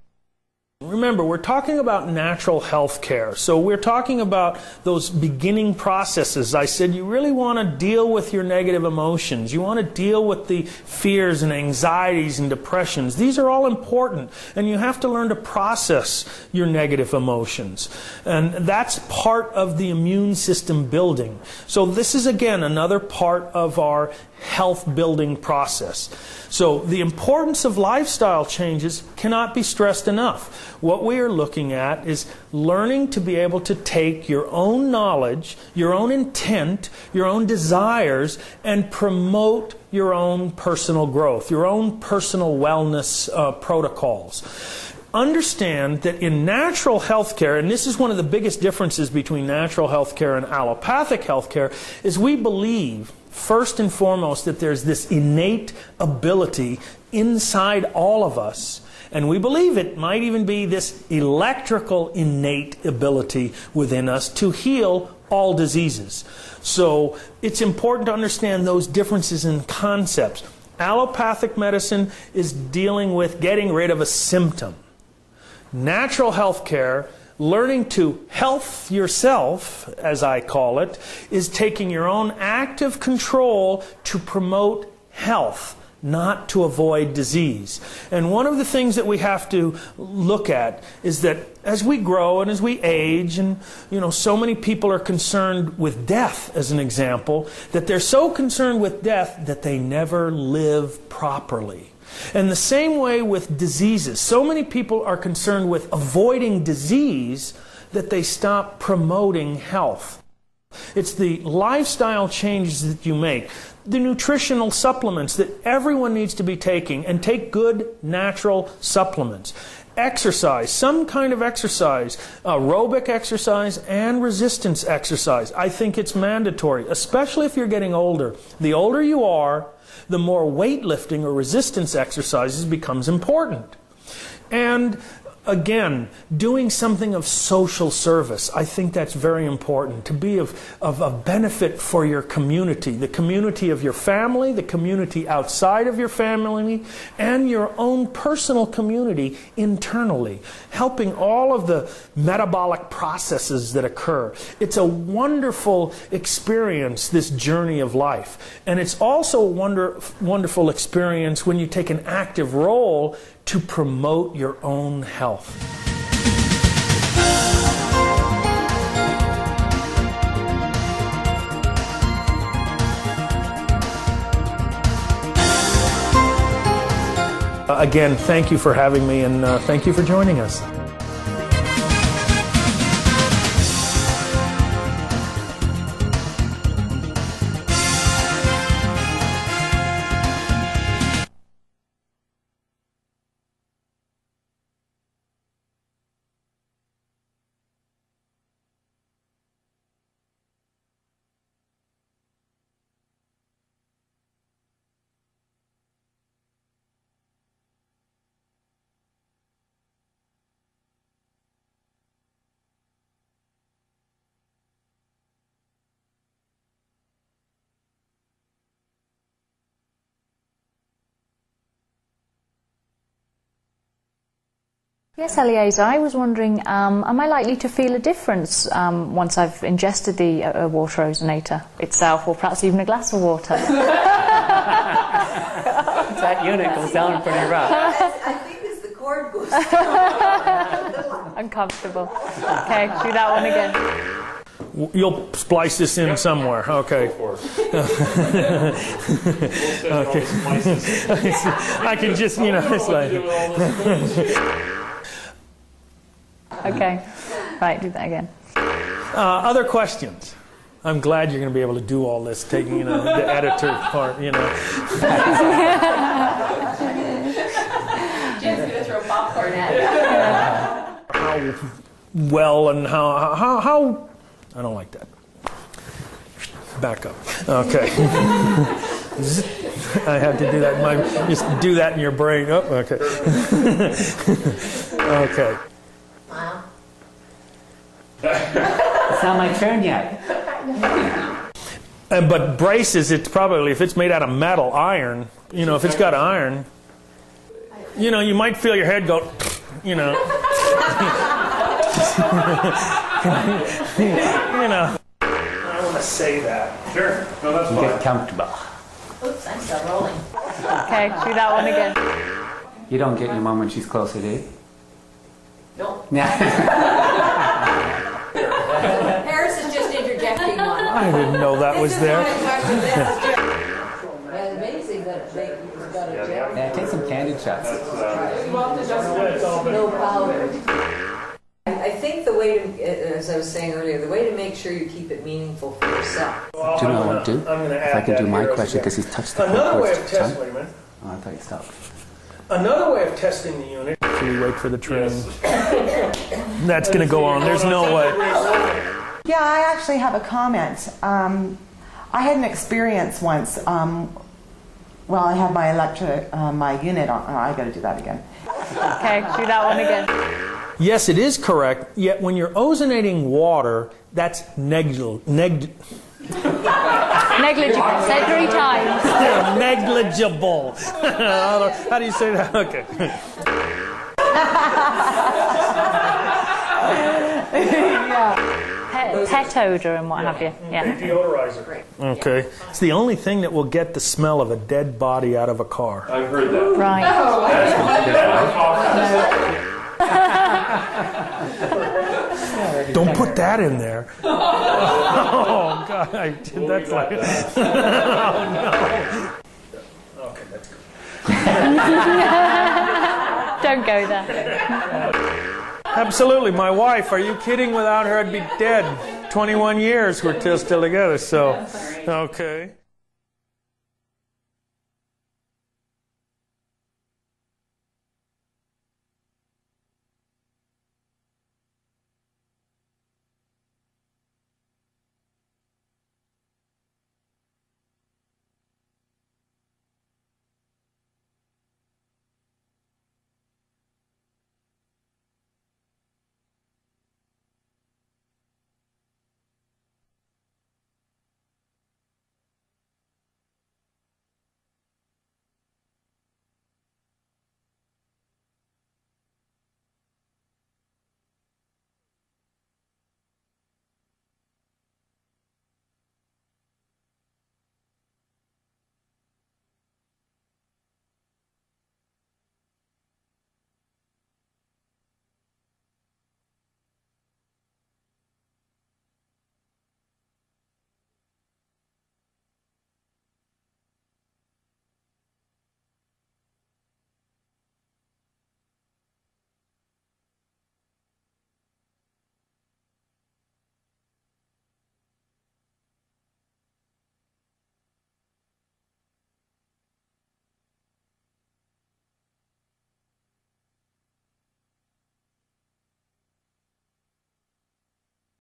S2: Remember, we're talking about natural health care. So we're talking about those beginning processes. I said you really want to deal with your negative emotions. You want to deal with the fears and anxieties and depressions. These are all important. And you have to learn to process your negative emotions. And that's part of the immune system building. So this is, again, another part of our health building process. So the importance of lifestyle changes cannot be stressed enough. What we are looking at is learning to be able to take your own knowledge, your own intent, your own desires, and promote your own personal growth, your own personal wellness protocols. Understand that in natural health care, and this is one of the biggest differences between natural health care and allopathic health care, is we believe first and foremost that there's this innate ability inside all of us, and we believe it might even be this electrical innate ability within us to heal all diseases. So it's important to understand those differences in concepts. Allopathic medicine is dealing with getting rid of a symptom. Natural health care, learning to health yourself, as I call it, is taking your own active control to promote health, not to avoid disease. And one of the things that we have to look at is that as we grow and as we age, and so many people are concerned with death, as an example, that they're so concerned with death that they never live properly. And the same way with diseases. So many people are concerned with avoiding disease that they stop promoting health. It's the lifestyle changes that you make, the nutritional supplements that everyone needs to be taking, and take good natural supplements. Exercise, some kind of exercise, aerobic exercise and resistance exercise. I think it's mandatory, especially if you're getting older. The older you are, the more weightlifting or resistance exercises becomes important. And again, doing something of social service. I think that's very important, to be of benefit for your community, the community of your family, the community outside of your family, and your own personal community internally, helping all of the metabolic processes that occur. It's a wonderful experience, this journey of life. And it's also a wonderful experience when you take an active role to promote your own health. Again, thank you for having me, and thank you for joining us.
S4: Yes, Eliezer, I was wondering, am I likely to feel a difference once I've ingested the water ozonator itself, or perhaps even a glass of water?
S5: That unit goes down pretty rough.
S1: I think as the cord goes down.
S4: Uncomfortable. Okay, do that one again.
S2: You'll splice this in somewhere. Okay. Okay. I can just, it's like...
S4: Okay. Right, do that again.
S2: Other questions? I'm glad you're going to be able to do all this, taking, you know, the editor part, you know.
S6: Jen's going to throw popcorn at you.
S2: How well and how I don't like that. Back up. Okay. I have to do that. Just do that in your brain. Oh, okay. Okay.
S6: Wow.
S5: It's not my turn yet.
S2: But braces, it's probably, if it's made out of metal, iron, you know, if it's got iron, you know, you might feel your head go, you know. You know. I want to say that. Sure. No, that's fine.
S5: Get comfortable.
S6: Oops, I'm still rolling.
S4: Okay, do that one again.
S5: You don't get your mom when she's closer, do you?
S6: Nope.
S5: Yeah.
S6: Paris is just interjecting one.
S2: I didn't know that was there.
S6: Yeah, amazing that they got a gel.
S5: Yeah, take some candid shots.
S6: No powder. I think the way to, as I was saying earlier, the way to make sure you keep it meaningful for yourself.
S5: Do you know what I'll do? If I can do my question, because he's touched the
S2: Another way of
S5: time.
S2: testing, wait a minute.
S5: Oh, I thought you stopped.
S2: Another way of testing the unit. Actually, wait for the train. That's going to go on. There's no way.
S3: Yeah, I actually have a comment. I had an experience once. Well, I had my my unit on. Oh, I got to do that again.
S4: Okay, do that one again.
S2: Yes, it is correct. Yet when you're ozonating water, that's negligible.
S4: Negligible. Said 3 times.
S2: Negligible. How do you say that? Okay.
S4: Pet odor and what have you. Yeah.
S2: Deodorizer. Okay. It's the only thing that will get the smell of a dead body out of a car.
S7: I've heard that.
S4: Right.
S2: Don't put that in there. Oh God, I did that's like. Oh no. Okay, that's good.
S4: Don't go there.
S2: Absolutely, my wife. Are you kidding? Without her, I'd be dead. 21 years we're still together. So, okay.